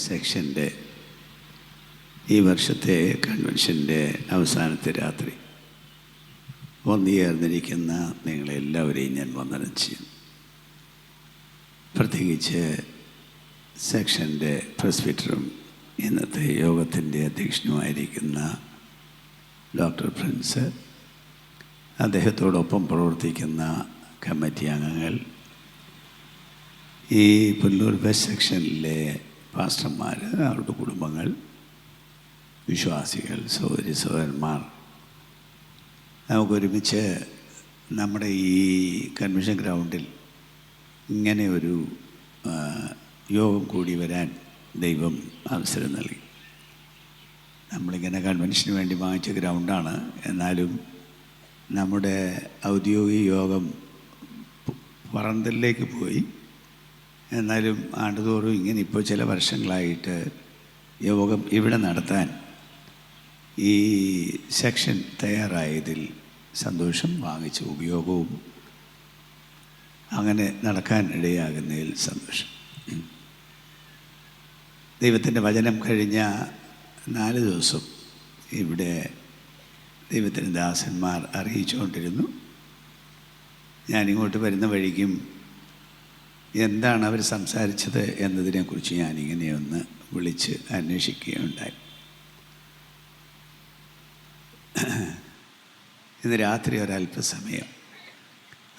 സെക്ഷൻ്റെ ഈ വർഷത്തെ കൺവെൻഷൻ്റെ അവസാനത്തെ രാത്രി ഒന്നുചേർന്നിരിക്കുന്ന നിങ്ങളെല്ലാവരെയും ഞാൻ വന്ദനം ചെയ്യും. പ്രത്യേകിച്ച് സെക്ഷൻ്റെ പ്രസ്ബിറ്ററും ഇന്നത്തെ യോഗത്തിൻ്റെ അധ്യക്ഷനുമായിരിക്കുന്ന ഡോക്ടർ പ്രിൻസ്, അദ്ദേഹത്തോടൊപ്പം പ്രവർത്തിക്കുന്ന കമ്മിറ്റി അംഗങ്ങൾ, ഈ പുല്ലൂർ വെസ്റ്റ് സെക്ഷനിലെ പാസ്റ്റർമാർ, അവരുടെ കുടുംബങ്ങൾ, വിശ്വാസികൾ, സഹോദരി സഹോദരന്മാർ, നമുക്കൊരുമിച്ച് നമ്മുടെ ഈ കൺവെൻഷൻ ഗ്രൗണ്ടിൽ ഇങ്ങനെ ഒരു യോഗം കൂടി വരാൻ ദൈവം അവസരം നൽകി. നമ്മളിങ്ങനെ കൺവെൻഷന് വേണ്ടി വാങ്ങിച്ച ഗ്രൗണ്ടാണ്. എന്നാലും നമ്മുടെ ഔദ്യോഗിക യോഗം പറന്തലിലേക്ക് പോയി. എന്നാലും ആണ്ടുതോറും ഇങ്ങനെ ഇപ്പോൾ ചില വർഷങ്ങളായിട്ട് യോഗം ഇവിടെ നടത്താൻ ഈ സെക്ഷൻ തയ്യാറായതിൽ സന്തോഷം. വാങ്ങിച്ച ഉപയോഗവും അങ്ങനെ നടക്കാൻ ഇടയാകുന്നതിൽ സന്തോഷം. ദൈവത്തിൻ്റെ വചനം കഴിഞ്ഞ 4 ദിവസം ഇവിടെ ദൈവത്തിൻ്റെ ദാസന്മാർ അറിയിച്ചുകൊണ്ടിരുന്നു. ഞാനിങ്ങോട്ട് വരുന്ന വഴിക്കും എന്താണ് അവർ സംസാരിച്ചത് എന്നതിനെക്കുറിച്ച് ഞാനിങ്ങനെ ഒന്ന് വിളിച്ച് അന്വേഷിക്കുകയുണ്ടായി. ഇന്ന് രാത്രി ഒരല്പസമയം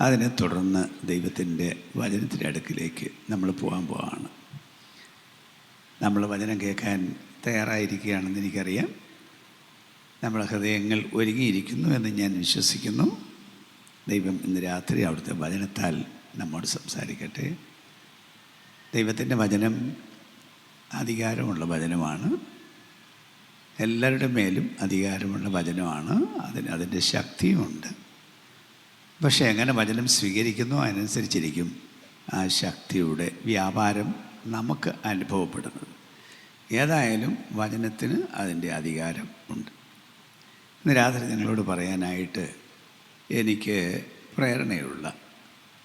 അതിനെ തുടർന്ന് ദൈവത്തിൻ്റെ വചനത്തിൻ്റെ അടുക്കിലേക്ക് നമ്മൾ പോകാണ്. നമ്മൾ വചനം കേൾക്കാൻ തയ്യാറായിരിക്കുകയാണെന്ന് എനിക്കറിയാം. നമ്മുടെ ഹൃദയങ്ങൾ ഒരുങ്ങിയിരിക്കുന്നു എന്ന് ഞാൻ വിശ്വസിക്കുന്നു. ദൈവം ഇന്ന് രാത്രി അവിടുത്തെ വചനത്താൽ നമ്മോട് സംസാരിക്കട്ടെ. ദൈവത്തിൻ്റെ വചനം അധികാരമുള്ള വചനമാണ്. എല്ലാവരുടെ മേലും അധികാരമുള്ള വചനമാണ്. അതിൻ്റെ ശക്തിയുമുണ്ട്. പക്ഷേ എങ്ങനെ വചനം സ്വീകരിക്കുന്നു അതിനനുസരിച്ചിരിക്കും ആ ശക്തിയുടെ വ്യാപാരം നമുക്ക് അനുഭവപ്പെടുന്നത്. ഏതായാലും വചനത്തിന് അതിൻ്റെ അധികാരം ഉണ്ട്. ഇന്ന് രാത്രി നിങ്ങളോട് പറയാനായിട്ട് എനിക്ക് പ്രേരണയുള്ള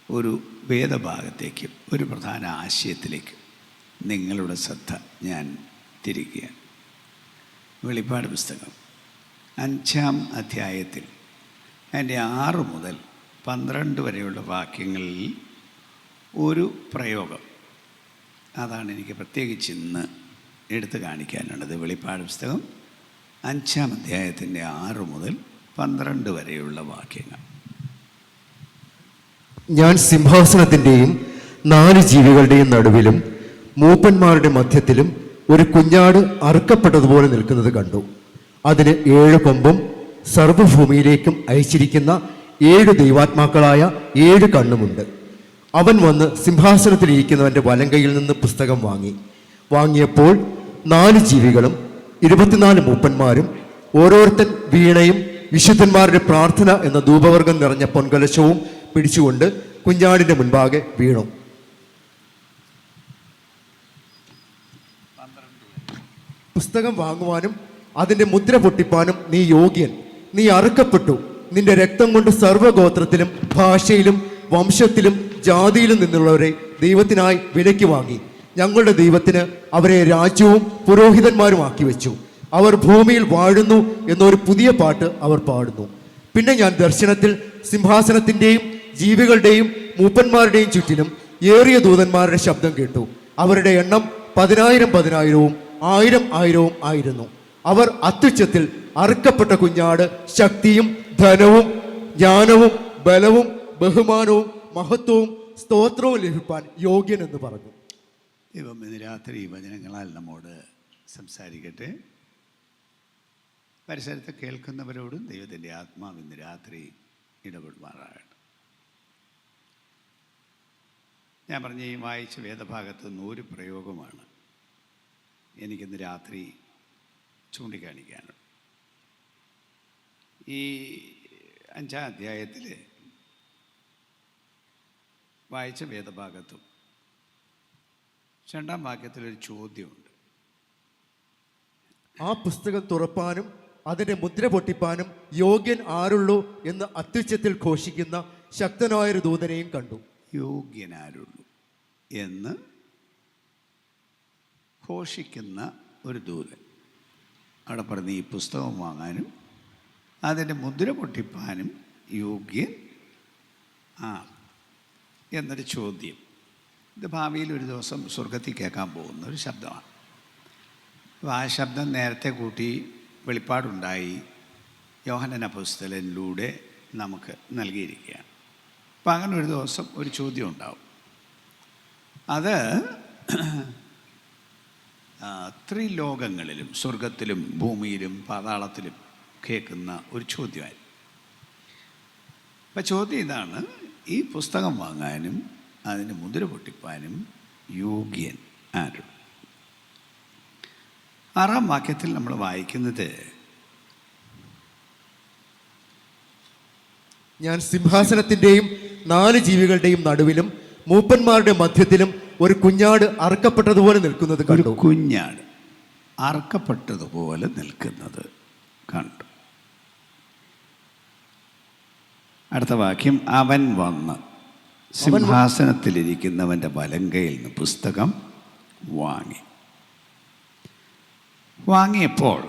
ഒരു വേദഭാഗത്തേക്കും ഒരു പ്രധാന ആശയത്തിലേക്കും നിങ്ങളുടെ ശ്രദ്ധ ഞാൻ തിരിക്കുകയാണ്. വെളിപ്പാട് പുസ്തകം 5-ാം അധ്യായത്തിൽ അതിൻ്റെ 6 മുതൽ 12 വരെയുള്ള വാക്യങ്ങളിൽ ഒരു പ്രയോഗം, അതാണ് എനിക്ക് പ്രത്യേകിച്ച് ഇന്ന് എടുത്തു കാണിക്കാനുള്ളത്. വെളിപ്പാട് പുസ്തകം 5-ാം അധ്യായത്തിൻ്റെ 6 മുതൽ 12 വരെയുള്ള വാക്യങ്ങൾ. ഞാൻ സിംഹാസനത്തിൻ്റെയും 4 ജീവികളുടെയും നടുവിലും മൂപ്പന്മാരുടെ മധ്യത്തിലും ഒരു കുഞ്ഞാട് അറുക്കപ്പെട്ടതുപോലെ നിൽക്കുന്നത് കണ്ടു. അതിന് 7 കൊമ്പും സർവ്വഭൂമിയിലേക്കും അയച്ചിരിക്കുന്ന 7 ദൈവാത്മാക്കളായ 7 കണ്ണുമുണ്ട്. അവൻ വന്ന് സിംഹാസനത്തിലിരിക്കുന്നവൻ്റെ വലങ്കയിൽ നിന്ന് പുസ്തകം വാങ്ങിയപ്പോൾ 4 ജീവികളും 24 മൂപ്പന്മാരും ഓരോരുത്തൻ വീണയും വിശുദ്ധന്മാരുടെ പ്രാർത്ഥന എന്ന ധൂപവർഗം നിറഞ്ഞ പൊൻകലശവും പിടിച്ചുകൊണ്ട് കുഞ്ഞാടിൻ്റെ മുൻപാകെ വീണു. പുസ്തകം വാങ്ങുവാനും അതിൻ്റെ മുദ്ര പൊട്ടിപ്പാനും നീ യോഗ്യൻ. നീ അറുക്കപ്പെട്ടു. നിന്റെ രക്തം കൊണ്ട് സർവ്വഗോത്രത്തിലും ഭാഷയിലും വംശത്തിലും ജാതിയിലും നിന്നുള്ളവരെ ദൈവത്തിനായി വിലയ്ക്ക് വാങ്ങി. ഞങ്ങളുടെ ദൈവത്തിന് അവരെ രാജ്യവും പുരോഹിതന്മാരുമാക്കി വെച്ചു. അവർ ഭൂമിയിൽ വാഴുന്നു എന്നൊരു പുതിയ പാട്ട് അവർ പാടുന്നു. പിന്നെ ഞാൻ ദർശനത്തിൽ സിംഹാസനത്തിൻ്റെയും ജീവികളുടെയും മൂപ്പന്മാരുടെയും ചുറ്റിലും ഏറിയ ദൂതന്മാരുടെ ശബ്ദം കേട്ടു. അവരുടെ എണ്ണം 10,000-10,000-ഉം 1,000,000-1000-ഉം ആയിരുന്നു. അവർ അത്യുച്ചത്തിൽ അറുക്കപ്പെട്ട കുഞ്ഞാട് ശക്തിയും ധനവും ജ്ഞാനവും ബലവും ബഹുമാനവും മഹത്വവും സ്തോത്രവും ലഭിപ്പാൻ യോഗ്യൻ എന്ന് പറഞ്ഞു. ദൈവം ഇന്ന് രാത്രി വചനങ്ങളാൽ നമ്മോട് സംസാരിക്കട്ടെ. പരിസരത്ത് കേൾക്കുന്നവരോടും ദൈവത്തിൻ്റെ ആത്മാവ് ഇന്ന് രാത്രി ഇടപെടുമാറാകട്ടെ. ഞാൻ പറഞ്ഞ ഈ വായിച്ച വേദഭാഗത്ത് നിന്ന് ഒരു പ്രയോഗമാണ് എനിക്കിന്ന് രാത്രി ചൂണ്ടിക്കാണിക്കാനുള്ളത്. ഈ 5-ാം അധ്യായത്തിൽ വായിച്ച വേദഭാഗത്തും 2-ാം വാക്യത്തിലൊരു ചോദ്യമുണ്ട്. ആ പുസ്തകം തുറപ്പാനും അതിൻ്റെ മുദ്ര പൊട്ടിപ്പാനും യോഗ്യൻ ആരുള്ളൂ എന്ന് അത്യുച്ചത്തിൽ ഘോഷിക്കുന്ന ശക്തനായൊരു ദൂതനെയും കണ്ടു. യോഗ്യനാരുള്ളൂ എന്ന് ഘോഷിക്കുന്ന ഒരു ദൂതൻ അവിടെ പറഞ്ഞ് ഈ പുസ്തകം വാങ്ങാനും അതിൻ്റെ മുദ്ര പൊട്ടിപ്പാനും യോഗ്യൻ എന്നൊരു ചോദ്യം. ഇത് ഭാവിയിൽ ഒരു ദിവസം സ്വർഗത്തിൽ കേൾക്കാൻ പോകുന്ന ഒരു ശബ്ദമാണ്. അപ്പോൾ ആ ശബ്ദം നേരത്തെ കൂട്ടി വെളിപ്പാടുണ്ടായി യോഹന്നാൻ അപ്പോസ്തലനിലൂടെ നമുക്ക് നൽകിയിരിക്കുകയാണ്. അപ്പം അങ്ങനെ ഒരു ദിവസം ഒരു ചോദ്യം ഉണ്ടാവും. അത് ത്രിലോകങ്ങളിലും സ്വർഗത്തിലും ഭൂമിയിലും പാതാളത്തിലും കേൾക്കുന്ന ഒരു ചോദ്യമായിരുന്നു. അപ്പം ചോദ്യം ഇതാണ്: ഈ പുസ്തകം വാങ്ങാനും അതിന് മുദ്ര പൊട്ടിപ്പാനും യോഗ്യൻ ആരും? 6-ാം വാക്യത്തിൽ നമ്മൾ വായിക്കുന്നത്, ഞാൻ സിംഹാസനത്തിൻ്റെയും 4 ജീവികളുടെയും നടുവിലും മൂപ്പന്മാരുടെ മധ്യത്തിലും ഒരു കുഞ്ഞാട് അറുക്കപ്പെട്ടതുപോലെ നിൽക്കുന്നത് കണ്ടു. ഒരു കുഞ്ഞാട് അറുക്കപ്പെട്ടതുപോലെ നിൽക്കുന്നത് കണ്ടു. അടുത്ത വാക്യം, അവൻ വന്ന് സിംഹാസനത്തിലിരിക്കുന്നവൻ്റെ വലങ്കയിൽ നിന്ന് പുസ്തകം വാങ്ങിയപ്പോൾ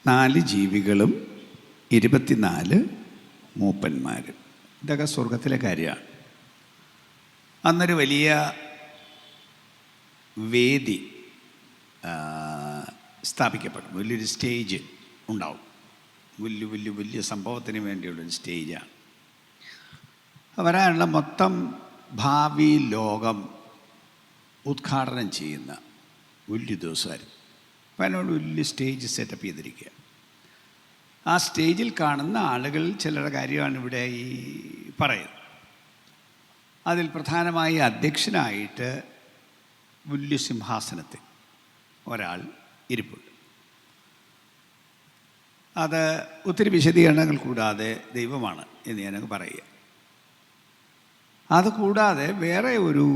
4 ജീവികളും 24 മൂപ്പന്മാരും. ഇതൊക്കെ സ്വർഗത്തിലെ കാര്യമാണ്. അന്നൊരു വലിയ വേദി സ്ഥാപിക്കപ്പെടും. വലിയൊരു സ്റ്റേജ് ഉണ്ടാവും. വലിയ സംഭവത്തിന് വേണ്ടിയുള്ളൊരു സ്റ്റേജാണ്. വരാനുള്ള മൊത്തം ഭാവി ലോകം ഉദ്ഘാടനം ചെയ്യുന്ന വലിയ ദിവസമായിരുന്നു. അപ്പം അതിനോട് വലിയ സ്റ്റേജ് സെറ്റപ്പ് ചെയ്തിരിക്കുക. ആ സ്റ്റേജിൽ കാണുന്ന ആളുകൾ ചിലരുടെ കാര്യമാണ് ഇവിടെ ഈ പറയുന്നത്. അതിൽ പ്രധാനമായി അധ്യക്ഷനായിട്ട് വലിയ സിംഹാസനത്തിൽ ഒരാൾ ഇരിപ്പുണ്ട്. അത് ഒത്തിരി വിശദീകരണങ്ങൾ കൂടാതെ ദൈവമാണ് എന്ന് ഞാനങ്ങ് പറയുക. അതുകൂടാതെ വേറെ ഒരു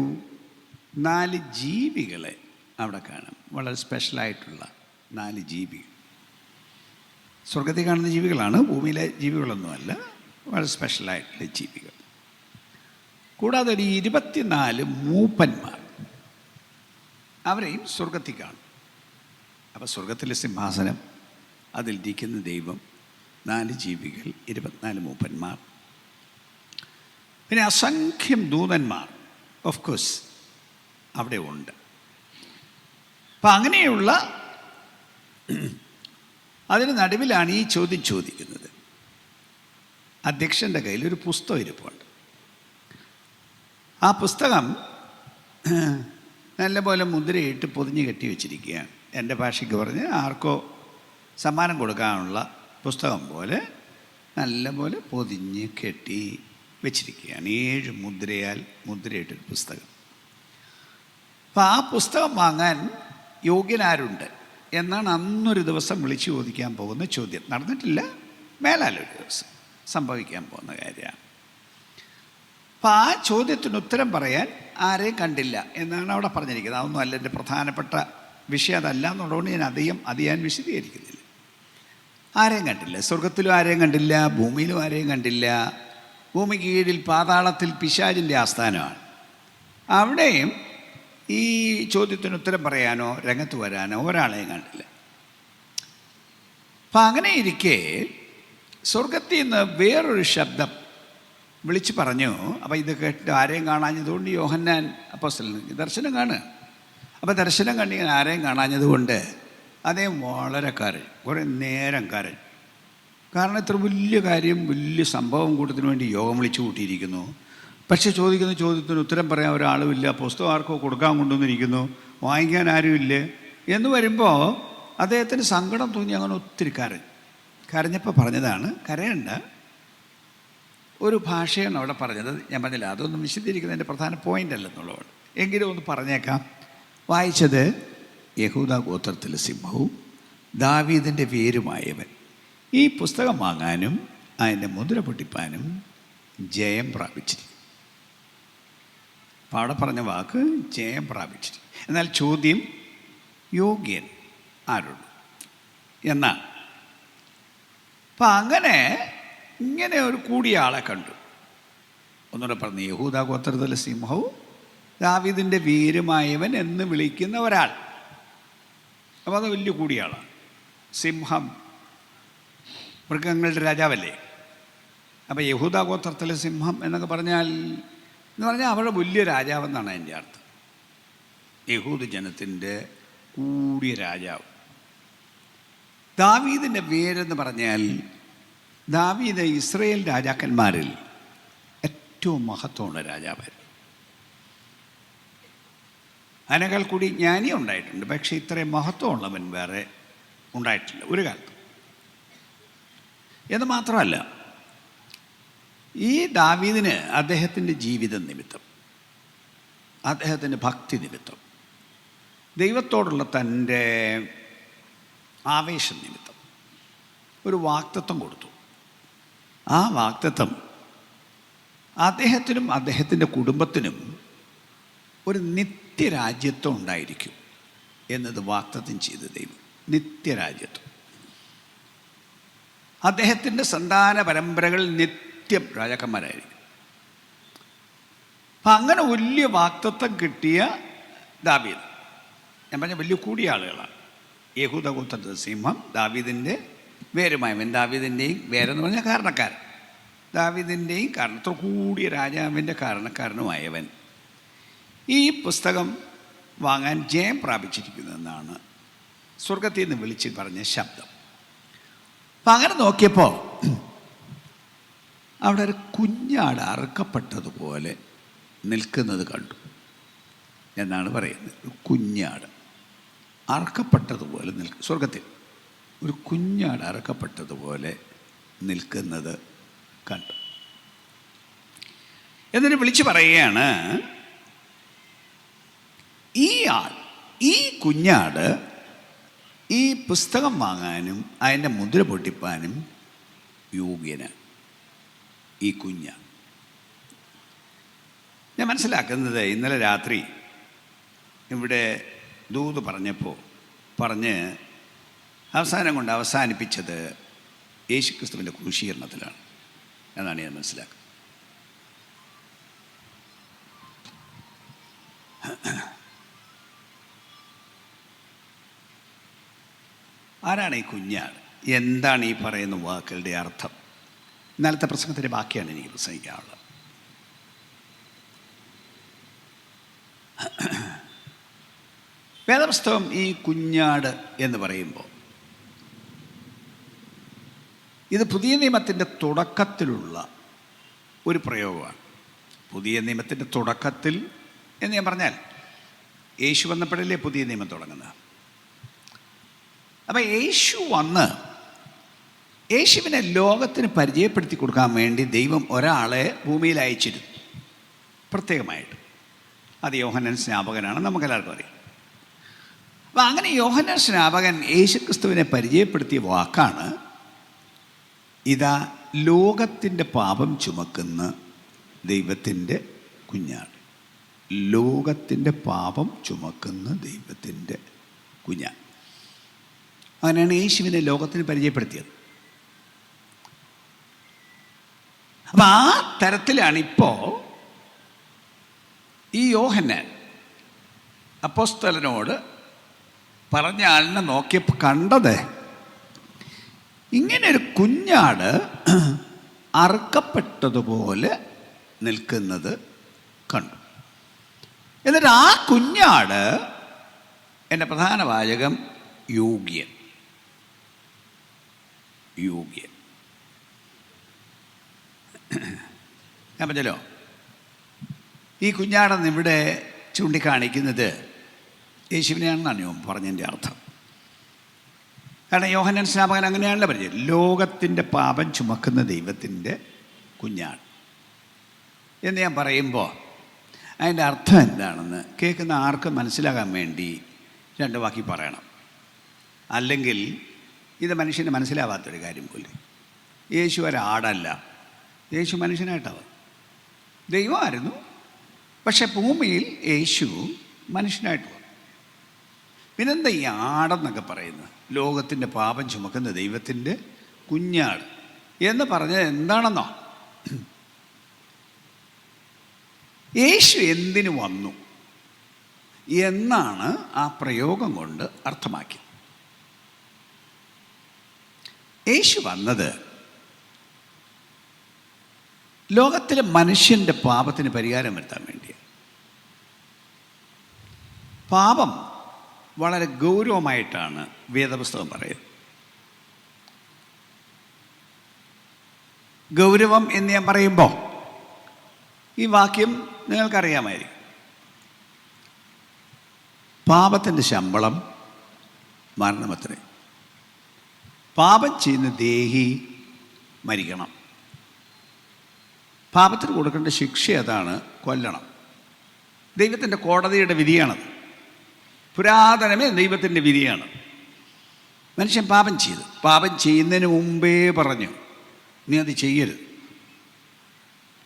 4 ജീവികളെ അവിടെ കാണാം. വളരെ സ്പെഷ്യലായിട്ടുള്ള 4 ജീവികൾ. സ്വർഗത്തിൽ കാണുന്ന ജീവികളാണ്, ഭൂമിയിലെ ജീവികളൊന്നുമല്ല. വളരെ സ്പെഷ്യലായിട്ടുള്ള ജീവികൾ. കൂടാതെ ഒരു 24 മൂപ്പന്മാർ, അവരെയും സ്വർഗത്തിൽ കാണും. അപ്പോൾ സ്വർഗത്തിലെ സിംഹാസനം, അതിലിരിക്കുന്ന ദൈവം, 4 ജീവികൾ, 24 മൂപ്പന്മാർ, പിന്നെ അസംഖ്യം ദൂതന്മാർ ഓഫ് കോഴ്സ് അവിടെ ഉണ്ട്. അപ്പം അങ്ങനെയുള്ള അതിന് നടുവിലാണ് ഈ ചോദ്യം ചോദിക്കുന്നത്. അധ്യക്ഷൻ്റെ കയ്യിൽ ഒരു പുസ്തകം ഇരിപ്പുണ്ട്. ആ പുസ്തകം നല്ലപോലെ മുദ്രയിട്ട് പൊതിഞ്ഞ് കെട്ടി വെച്ചിരിക്കുകയാണ്. എൻ്റെ ഭാഷയ്ക്ക് പറഞ്ഞ് ആർക്കോ സമ്മാനം കൊടുക്കാനുള്ള പുസ്തകം പോലെ നല്ലപോലെ പൊതിഞ്ഞ് കെട്ടി വെച്ചിരിക്കുകയാണ്. 7 മുദ്രയാൽ മുദ്രയിട്ടൊരു പുസ്തകം. അപ്പം ആ പുസ്തകം വാങ്ങാൻ യോഗ്യനാരുണ്ട് എന്നാണ് അന്നൊരു ദിവസം വിളിച്ചു ചോദിക്കാൻ പോകുന്ന ചോദ്യം. നടന്നിട്ടില്ല, മേലാലൊരു ദിവസം സംഭവിക്കാൻ പോകുന്ന കാര്യമാണ്. അപ്പം ആ ചോദ്യത്തിന് ഉത്തരം പറയാൻ ആരെയും കണ്ടില്ല എന്നാണ് അവിടെ പറഞ്ഞിരിക്കുന്നത്. അതൊന്നും അല്ല എൻ്റെ പ്രധാനപ്പെട്ട വിഷയം, അതല്ല എന്നുള്ളതുകൊണ്ട് ഞാൻ അത് ഞാൻ വിശദീകരിക്കുന്നില്ല. ആരെയും കണ്ടില്ല. സ്വർഗത്തിലും ആരെയും കണ്ടില്ല, ഭൂമിയിലും ആരെയും കണ്ടില്ല. ഭൂമിക്ക് കീഴിൽ പാതാളത്തിൽ പിശാചിൻ്റെ ആസ്ഥാനമാണ്. അവിടെയും ഈ ചോദ്യത്തിന് ഉത്തരം പറയാനോ രംഗത്ത് വരാനോ ഒരാളെയും കണ്ടില്ല. അപ്പം അങ്ങനെ ഇരിക്കെ സ്വർഗത്തിൽ നിന്ന് വേറൊരു ശബ്ദം വിളിച്ചു പറഞ്ഞു. അപ്പം ഇത് കേട്ട് ആരെയും കാണാഞ്ഞതുകൊണ്ട് യോഹന്നാൻ അപ്പോസ്തലൻ ദർശനം കാണുക. അപ്പം ദർശനം കണ്ടിങ്ങനെ ആരെയും കാണാഞ്ഞതുകൊണ്ട് അദ്ദേഹം വളരെ കരഞ്ഞു, കുറേ നേരം കരഞ്ഞു. കാരണം ഇത്ര വലിയ കാര്യം, വലിയ സംഭവം കൂട്ടത്തിന് വേണ്ടി യോഗം വിളിച്ചു കൂട്ടിയിരിക്കുന്നു. പക്ഷെ ചോദിക്കുന്ന ചോദ്യത്തിന് ഉത്തരം പറയാൻ ഒരാളുമില്ല. പുസ്തകം ആർക്കോ കൊടുക്കാൻ കൊണ്ടുവന്നിരിക്കുന്നു, വാങ്ങിക്കാൻ ആരുമില്ലേ എന്ന് വരുമ്പോൾ അദ്ദേഹത്തിന് സങ്കടം തോന്നി. അങ്ങനെ ഒത്തിരി കരഞ്ഞപ്പോൾ പറഞ്ഞതാണ്, കരയണ്ട, ഒരു ഭാഷയാണ് അവിടെ പറഞ്ഞത്. ഞാൻ പറഞ്ഞില്ല, അതൊന്നും വിശദീകരിക്കുന്നതിൻ്റെ പ്രധാന പോയിൻ്റ് അല്ലെന്നുള്ളതാണ്. എങ്കിലും ഒന്ന് പറഞ്ഞേക്കാം. വായിച്ചത്, യഹൂദാ ഗോത്രത്തിലെ സിംഹവും ദാവീദിൻ്റെ വേരുമായവൻ ഈ പുസ്തകം വാങ്ങാനും അതിൻ്റെ മുദ്ര പൊട്ടിപ്പാനും ജയം പ്രാപിച്ചിരിക്കും. അപ്പോൾ അവിടെ പറഞ്ഞ വാക്ക് ജയം പ്രാപിച്ചിരിക്കും. എന്നാൽ ചോദ്യം, യോഗ്യൻ ആരുള്ളൂ എന്നാണ്. അപ്പം അങ്ങനെ ഇങ്ങനെ ഒരു കൂടിയ ആളെ കണ്ടു. ഒന്നുകൂടെ പറഞ്ഞു, യഹൂദാ ഗോത്രത്തിലെ സിംഹവും ദാവീദിൻ്റെ വീരമായവൻ എന്ന് വിളിക്കുന്ന ഒരാൾ. അപ്പോൾ അത് വലിയ കൂടിയാളാണ്. സിംഹം മൃഗങ്ങളുടെ രാജാവല്ലേ. അപ്പോൾ യഹൂദ ഗോത്രത്തിലെ സിംഹം എന്നൊക്കെ പറഞ്ഞാൽ അവരുടെ വലിയ രാജാവെന്നാണ് അതിൻ്റെ അർത്ഥം. യഹൂദ ജനത്തിൻ്റെ കൂടിയ രാജാവ്. ദാവീദിൻ്റെ പേരെന്ന് പറഞ്ഞാൽ ദാവീദ് ഇസ്രയേൽ രാജാക്കന്മാരിൽ ഏറ്റവും മഹത്വമുള്ള രാജാവായിരുന്നു. അതിനേക്കാൾ കൂടി ജ്ഞാനി ഉണ്ടായിട്ടുണ്ട്, പക്ഷേ ഇത്രയും മഹത്വമുള്ളവൻ വേറെ ഉണ്ടായിട്ടില്ല ഒരു കാലത്ത്. എന്ന് മാത്രമല്ല, ഈ ദാവീദിന് അദ്ദേഹത്തിൻ്റെ ജീവിതം നിമിത്തം, അദ്ദേഹത്തിൻ്റെ ഭക്തി നിമിത്തം, ദൈവത്തോടുള്ള തൻ്റെ ആവേശം നിമിത്തം ഒരു വാഗ്ദത്തം കൊടുത്തു. ആ വാഗ്ദത്തം അദ്ദേഹത്തിനും അദ്ദേഹത്തിൻ്റെ കുടുംബത്തിനും ഒരു നിത്യരാജ്യത്വം ഉണ്ടായിരിക്കും എന്നത് വാഗ്ദത്തം ചെയ്ത ദൈവം. നിത്യരാജ്യത്വം. അദ്ദേഹത്തിൻ്റെ സന്താന പരമ്പരകൾ നിത്യം രാജാക്കന്മാരായിരിക്കും. അപ്പം അങ്ങനെ വലിയ വാഗ്ദത്തം കിട്ടിയ ദാവീദ്, ഞാൻ പറഞ്ഞ വലിയ കൂടിയ ആളുകളാണ്. യഹൂദ ഗോത്രത്തിലെ സിംഹം, ദാവീദിൻ്റെ വേരുമായവൻ, ദാവീദിൻ്റെയും വേരെന്ന് പറഞ്ഞാൽ കാരണക്കാരൻ, ദാവീദിൻ്റെയും കാരണത്തോ കൂടിയ രാജാവിൻ്റെ കാരണക്കാരനുമായവൻ ഈ പുസ്തകം വാങ്ങാൻ ജയം പ്രാപിച്ചിരിക്കുന്നതെന്നാണ് സ്വർഗത്തിൽ നിന്ന് വിളിച്ച് പറഞ്ഞ ശബ്ദം. അപ്പം അങ്ങനെ നോക്കിയപ്പോൾ അവിടെ ഒരു കുഞ്ഞാട് അറുക്കപ്പെട്ടതുപോലെ നിൽക്കുന്നത് കണ്ടു എന്നാണ് പറയുന്നത്. കുഞ്ഞാട് അറുക്കപ്പെട്ടതുപോലെ സ്വർഗത്തിൽ ഒരു കുഞ്ഞാട് അറുക്കപ്പെട്ടതുപോലെ നിൽക്കുന്നത് കണ്ടു. എന്നിട്ട് വിളിച്ചു പറയുകയാണ്, ഈ ആൾ, ഈ കുഞ്ഞാട് ഈ പുസ്തകം വാങ്ങാനും അതിൻ്റെ മുദ്ര പൊട്ടിപ്പാനും യോഗ്യനാണ്. ഈ കുഞ്ഞാട് ഞാൻ മനസ്സിലാക്കുന്നത്, ഇന്നലെ രാത്രി ഇവിടെ ദൂത് പറഞ്ഞ് അവസാനം കൊണ്ട് അവസാനിപ്പിച്ചത് യേശുക്രിസ്തുവിൻ്റെ ക്രൂശീകരണത്തിലാണ് എന്നാണ് ഞാൻ മനസ്സിലാക്കുന്നത്. ആരാണ് ഈ കുഞ്ഞാട്? എന്താണ് ഈ പറയുന്ന വാക്കുകളുടെ അർത്ഥം? ഇന്നലത്തെ പ്രസംഗത്തിൻ്റെ ബാക്കിയാണ് എനിക്ക് പ്രസംഗിക്കാനുള്ളത്. വേദപുസ്തകം ഈ കുഞ്ഞാട് എന്ന് പറയുമ്പോൾ ഇത് പുതിയ നിയമത്തിൻ്റെ തുടക്കത്തിലുള്ള ഒരു പ്രയോഗമാണ്. പുതിയ നിയമത്തിൻ്റെ തുടക്കത്തിൽ എന്ന് ഞാൻ പറഞ്ഞാൽ യേശു വന്നപ്പോഴല്ലേ പുതിയ നിയമം തുടങ്ങുന്നത്. അപ്പം യേശു വന്ന് യേശുവിനെ ലോകത്തിന് പരിചയപ്പെടുത്തി കൊടുക്കാൻ വേണ്ടി ദൈവം ഒരാളെ ഭൂമിയിൽ അയച്ചിരുന്നു പ്രത്യേകമായിട്ട്. അത് യോഹന്നാൻ സ്നാപകനാണ്, നമുക്കെല്ലാവർക്കും അറിയാം. അപ്പം അങ്ങനെ യോഹന്നാൻ സ്നാപകൻ യേശുക്രിസ്തുവിനെ പരിചയപ്പെടുത്തിയ വാക്കാണ്, ഇതാ ലോകത്തിൻ്റെ പാപം ചുമക്കുന്ന ദൈവത്തിൻ്റെ കുഞ്ഞാട്. ലോകത്തിൻ്റെ പാപം ചുമക്കുന്ന ദൈവത്തിൻ്റെ കുഞ്ഞാട്. അങ്ങനെയാണ് യേശുവിനെ ലോകത്തിന് പരിചയപ്പെടുത്തിയത്. അപ്പം ആ തരത്തിലാണ് ഇപ്പോൾ ഈ യോഹന്നാൻ അപ്പോസ്തലനോട് പറഞ്ഞ ആളിനെ നോക്കിയപ്പോൾ കണ്ടത്, ഇങ്ങനെ ഒരു കുഞ്ഞാട് അറുക്കപ്പെട്ടതുപോലെ നിൽക്കുന്നത് കണ്ടു. എന്നിട്ട് ആ കുഞ്ഞാട്, എൻ്റെ പ്രധാന വാചകം യോഗ്യൻ. യോഗ്യൻ ഞാൻ പറഞ്ഞല്ലോ, ഈ കുഞ്ഞാടെന്ന് ഇവിടെ ചൂണ്ടിക്കാണിക്കുന്നത് യേശുവിനെയാണെന്നാണ് ഞാൻ പറഞ്ഞതിൻ്റെ അർത്ഥം. കാരണം യോഹന്നാൻ സ്നാപകൻ അങ്ങനെയാണല്ലോ പറഞ്ഞത്, ലോകത്തിൻ്റെ പാപം ചുമക്കുന്ന ദൈവത്തിൻ്റെ കുഞ്ഞാട് എന്ന് ഞാൻ പറയുമ്പോൾ അതിൻ്റെ അർത്ഥം എന്താണെന്ന് കേൾക്കുന്ന ആർക്കും മനസ്സിലാകാൻ വേണ്ടി രണ്ട് വാക്കി പറയണം. അല്ലെങ്കിൽ ഇത് മനുഷ്യന് മനസ്സിലാവാത്തൊരു കാര്യം പോലെ. യേശു ഒരാടല്ല, യേശു മനുഷ്യനായിട്ടാണ്. ദൈവമായിരുന്നു, പക്ഷെ ഭൂമിയിൽ യേശു മനുഷ്യനായിട്ട് വന്നു. പിന്നെന്താ ഈ ആടെന്നൊക്കെ പറയുന്നത്? ലോകത്തിൻ്റെ പാപം ചുമക്കുന്ന ദൈവത്തിൻ്റെ കുഞ്ഞാട് എന്ന് പറഞ്ഞത് എന്താണെന്നോ? യേശു എന്തിനു വന്നു എന്നാണ് ആ പ്രയോഗം കൊണ്ട് അർത്ഥമാക്കിയത്. യേശു വന്നത് ലോകത്തിലെ മനുഷ്യൻ്റെ പാപത്തിന് പരിഹാരം വരുത്താൻ വേണ്ടിയാണ്. പാപം വളരെ ഗൗരവമായിട്ടാണ് വേദപുസ്തകം പറയുന്നത്. ഗൗരവം എന്ന് ഞാൻ പറയുമ്പോൾ ഈ വാക്യം നിങ്ങൾക്കറിയാമായിരിക്കും. പാപത്തിൻ്റെ ശമ്പളം മരണമത്രേ. പാപം ചെയ്യുന്ന ദേഹി മരിക്കണം. പാപത്തിന് കൊടുക്കേണ്ട ശിക്ഷ അതാണ്, കൊല്ലണം. ദൈവത്തിൻ്റെ കോടതിയുടെ വിധിയാണത്. പുരാതനമേ ദൈവത്തിൻ്റെ വിധിയാണ്. മനുഷ്യൻ പാപം ചെയ്തു. പാപം ചെയ്യുന്നതിന് മുമ്പേ പറഞ്ഞു, നീ അത് ചെയ്യരുത്,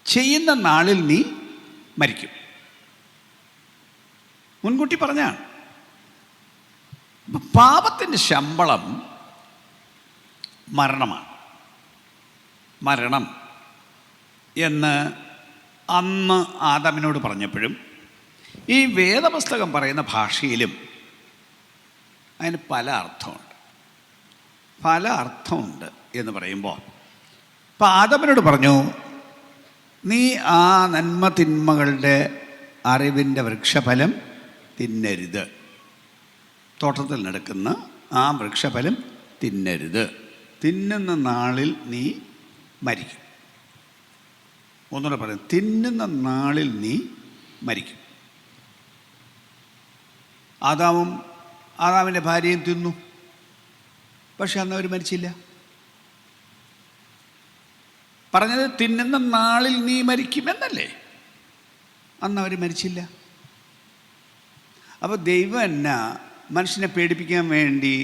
ചെയ്യുന്ന നാളിൽ നീ മരിക്കും. മുൻകൂട്ടി പറഞ്ഞാണ്. പാപത്തിൻ്റെ ശമ്പളം മരണമാണ്. മരണം എന്ന് അന്ന് ആദാമിനോട് പറഞ്ഞപ്പോഴും ഈ വേദപുസ്തകം പറയുന്ന ഭാഷയിലും അതിന് പല അർത്ഥമുണ്ട്. പല അർത്ഥമുണ്ട് എന്ന് പറയുമ്പോൾ, ഇപ്പം ആദാമിനോട് പറഞ്ഞു, നീ ആ നന്മ തിന്മകളുടെ അറിവിൻ്റെ വൃക്ഷഫലം തിന്നരുത്. തോട്ടത്തിൽ നടക്കുന്ന ആ വൃക്ഷഫലം തിന്നരുത്. തിന്നുന്ന നാളിൽ നീ മരിക്കും. ഒന്നുകൂടെ പറയാം, തിന്നുന്ന നാളിൽ നീ മരിക്കും. ആദാമിൻ്റെ ഭാര്യയും തിന്നു, പക്ഷെ അന്ന് അവർ മരിച്ചില്ല. പറഞ്ഞത് തിന്നുന്ന നാളിൽ നീ മരിക്കുമെന്നല്ലേ, അന്ന് അവർ മരിച്ചില്ല. അപ്പോൾ ദൈവം എന്നാ മനുഷ്യനെ പേടിപ്പിക്കാൻ വേണ്ടി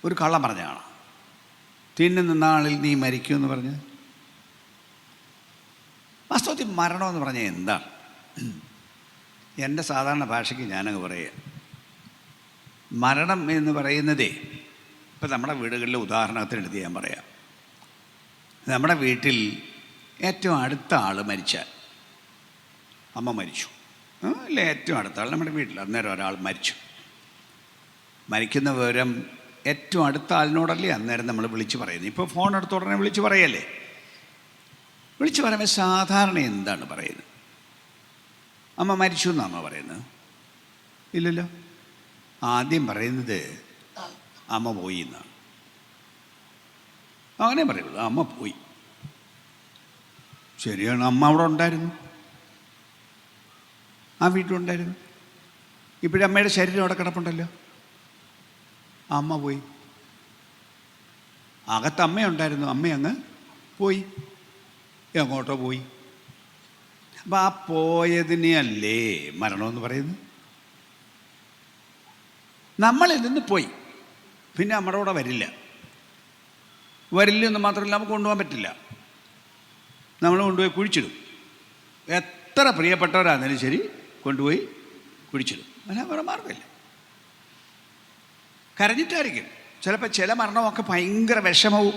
ഒരു കള്ളം പറഞ്ഞതാണ്, തിന്നുന്ന നാളിൽ നീ മരിക്കുമെന്ന് പറഞ്ഞത്. വാസ്തവത്തിൽ മരണമെന്ന് പറഞ്ഞാൽ എന്താണ്? എൻ്റെ സാധാരണ ഭാഷയ്ക്ക് ഞാനങ്ങ് പറയുക, മരണം എന്ന് പറയുന്നതേ, ഇപ്പം നമ്മുടെ വീടുകളിലെ ഉദാഹരണത്തിനെടുത്ത് ഞാൻ പറയാം. നമ്മുടെ വീട്ടിൽ ഏറ്റവും അടുത്ത ആൾ മരിച്ചാൽ, അമ്മ മരിച്ചു അല്ലേ, ഏറ്റവും അടുത്ത ആൾ നമ്മുടെ വീട്ടിൽ അന്നേരം ഒരാൾ മരിച്ചു. മരിക്കുന്ന വിവരം ഏറ്റവും അടുത്ത ആളിനോടല്ലേ അന്നേരം നമ്മൾ വിളിച്ച് പറയുന്നത്. ഇപ്പോൾ ഫോൺ എടുത്ത ഉടനെ വിളിച്ച് പറയല്ലേ. വിളിച്ച് പറയുമ്പോൾ സാധാരണ എന്താണ് പറയുന്നത്? അമ്മ മരിച്ചു എന്നാണ് അമ്മ പറയുന്നത്? ഇല്ലല്ലോ. ആദ്യം പറയുന്നത് അമ്മ പോയി എന്നാണ്. അങ്ങനെ പറയുള്ളൂ, അമ്മ പോയി. ശരിയാണ്, അമ്മ അവിടെ ഉണ്ടായിരുന്നു, ആ വീട്ടിലുണ്ടായിരുന്നു. ഇപ്പോഴും അമ്മയുടെ ശരീരം അവിടെ കിടപ്പുണ്ടല്ലോ. അമ്മ പോയി. അകത്ത് അമ്മയുണ്ടായിരുന്നു, അമ്മ അങ്ങ് പോയി. എങ്ങോട്ടോ പോയി. അപ്പം ആ പോയതിനെ അല്ലേ മരണമെന്ന് പറയുന്നത്? നമ്മളിൽ നിന്ന് പോയി, പിന്നെ നമ്മുടെ കൂടെ വരില്ലെന്ന് മാത്രമല്ല, നമുക്ക് കൊണ്ടുപോകാൻ പറ്റില്ല. നമ്മൾ കൊണ്ടുപോയി കുഴിച്ചിടും. എത്ര പ്രിയപ്പെട്ടവരാണെങ്കിലും ശരി, കൊണ്ടുപോയി കുഴിച്ചിടും. അങ്ങനെ വേറെ മാർഗമില്ല. കരഞ്ഞിട്ടായിരിക്കും. ചിലപ്പോൾ ചില മരണമൊക്കെ ഭയങ്കര വിഷമവും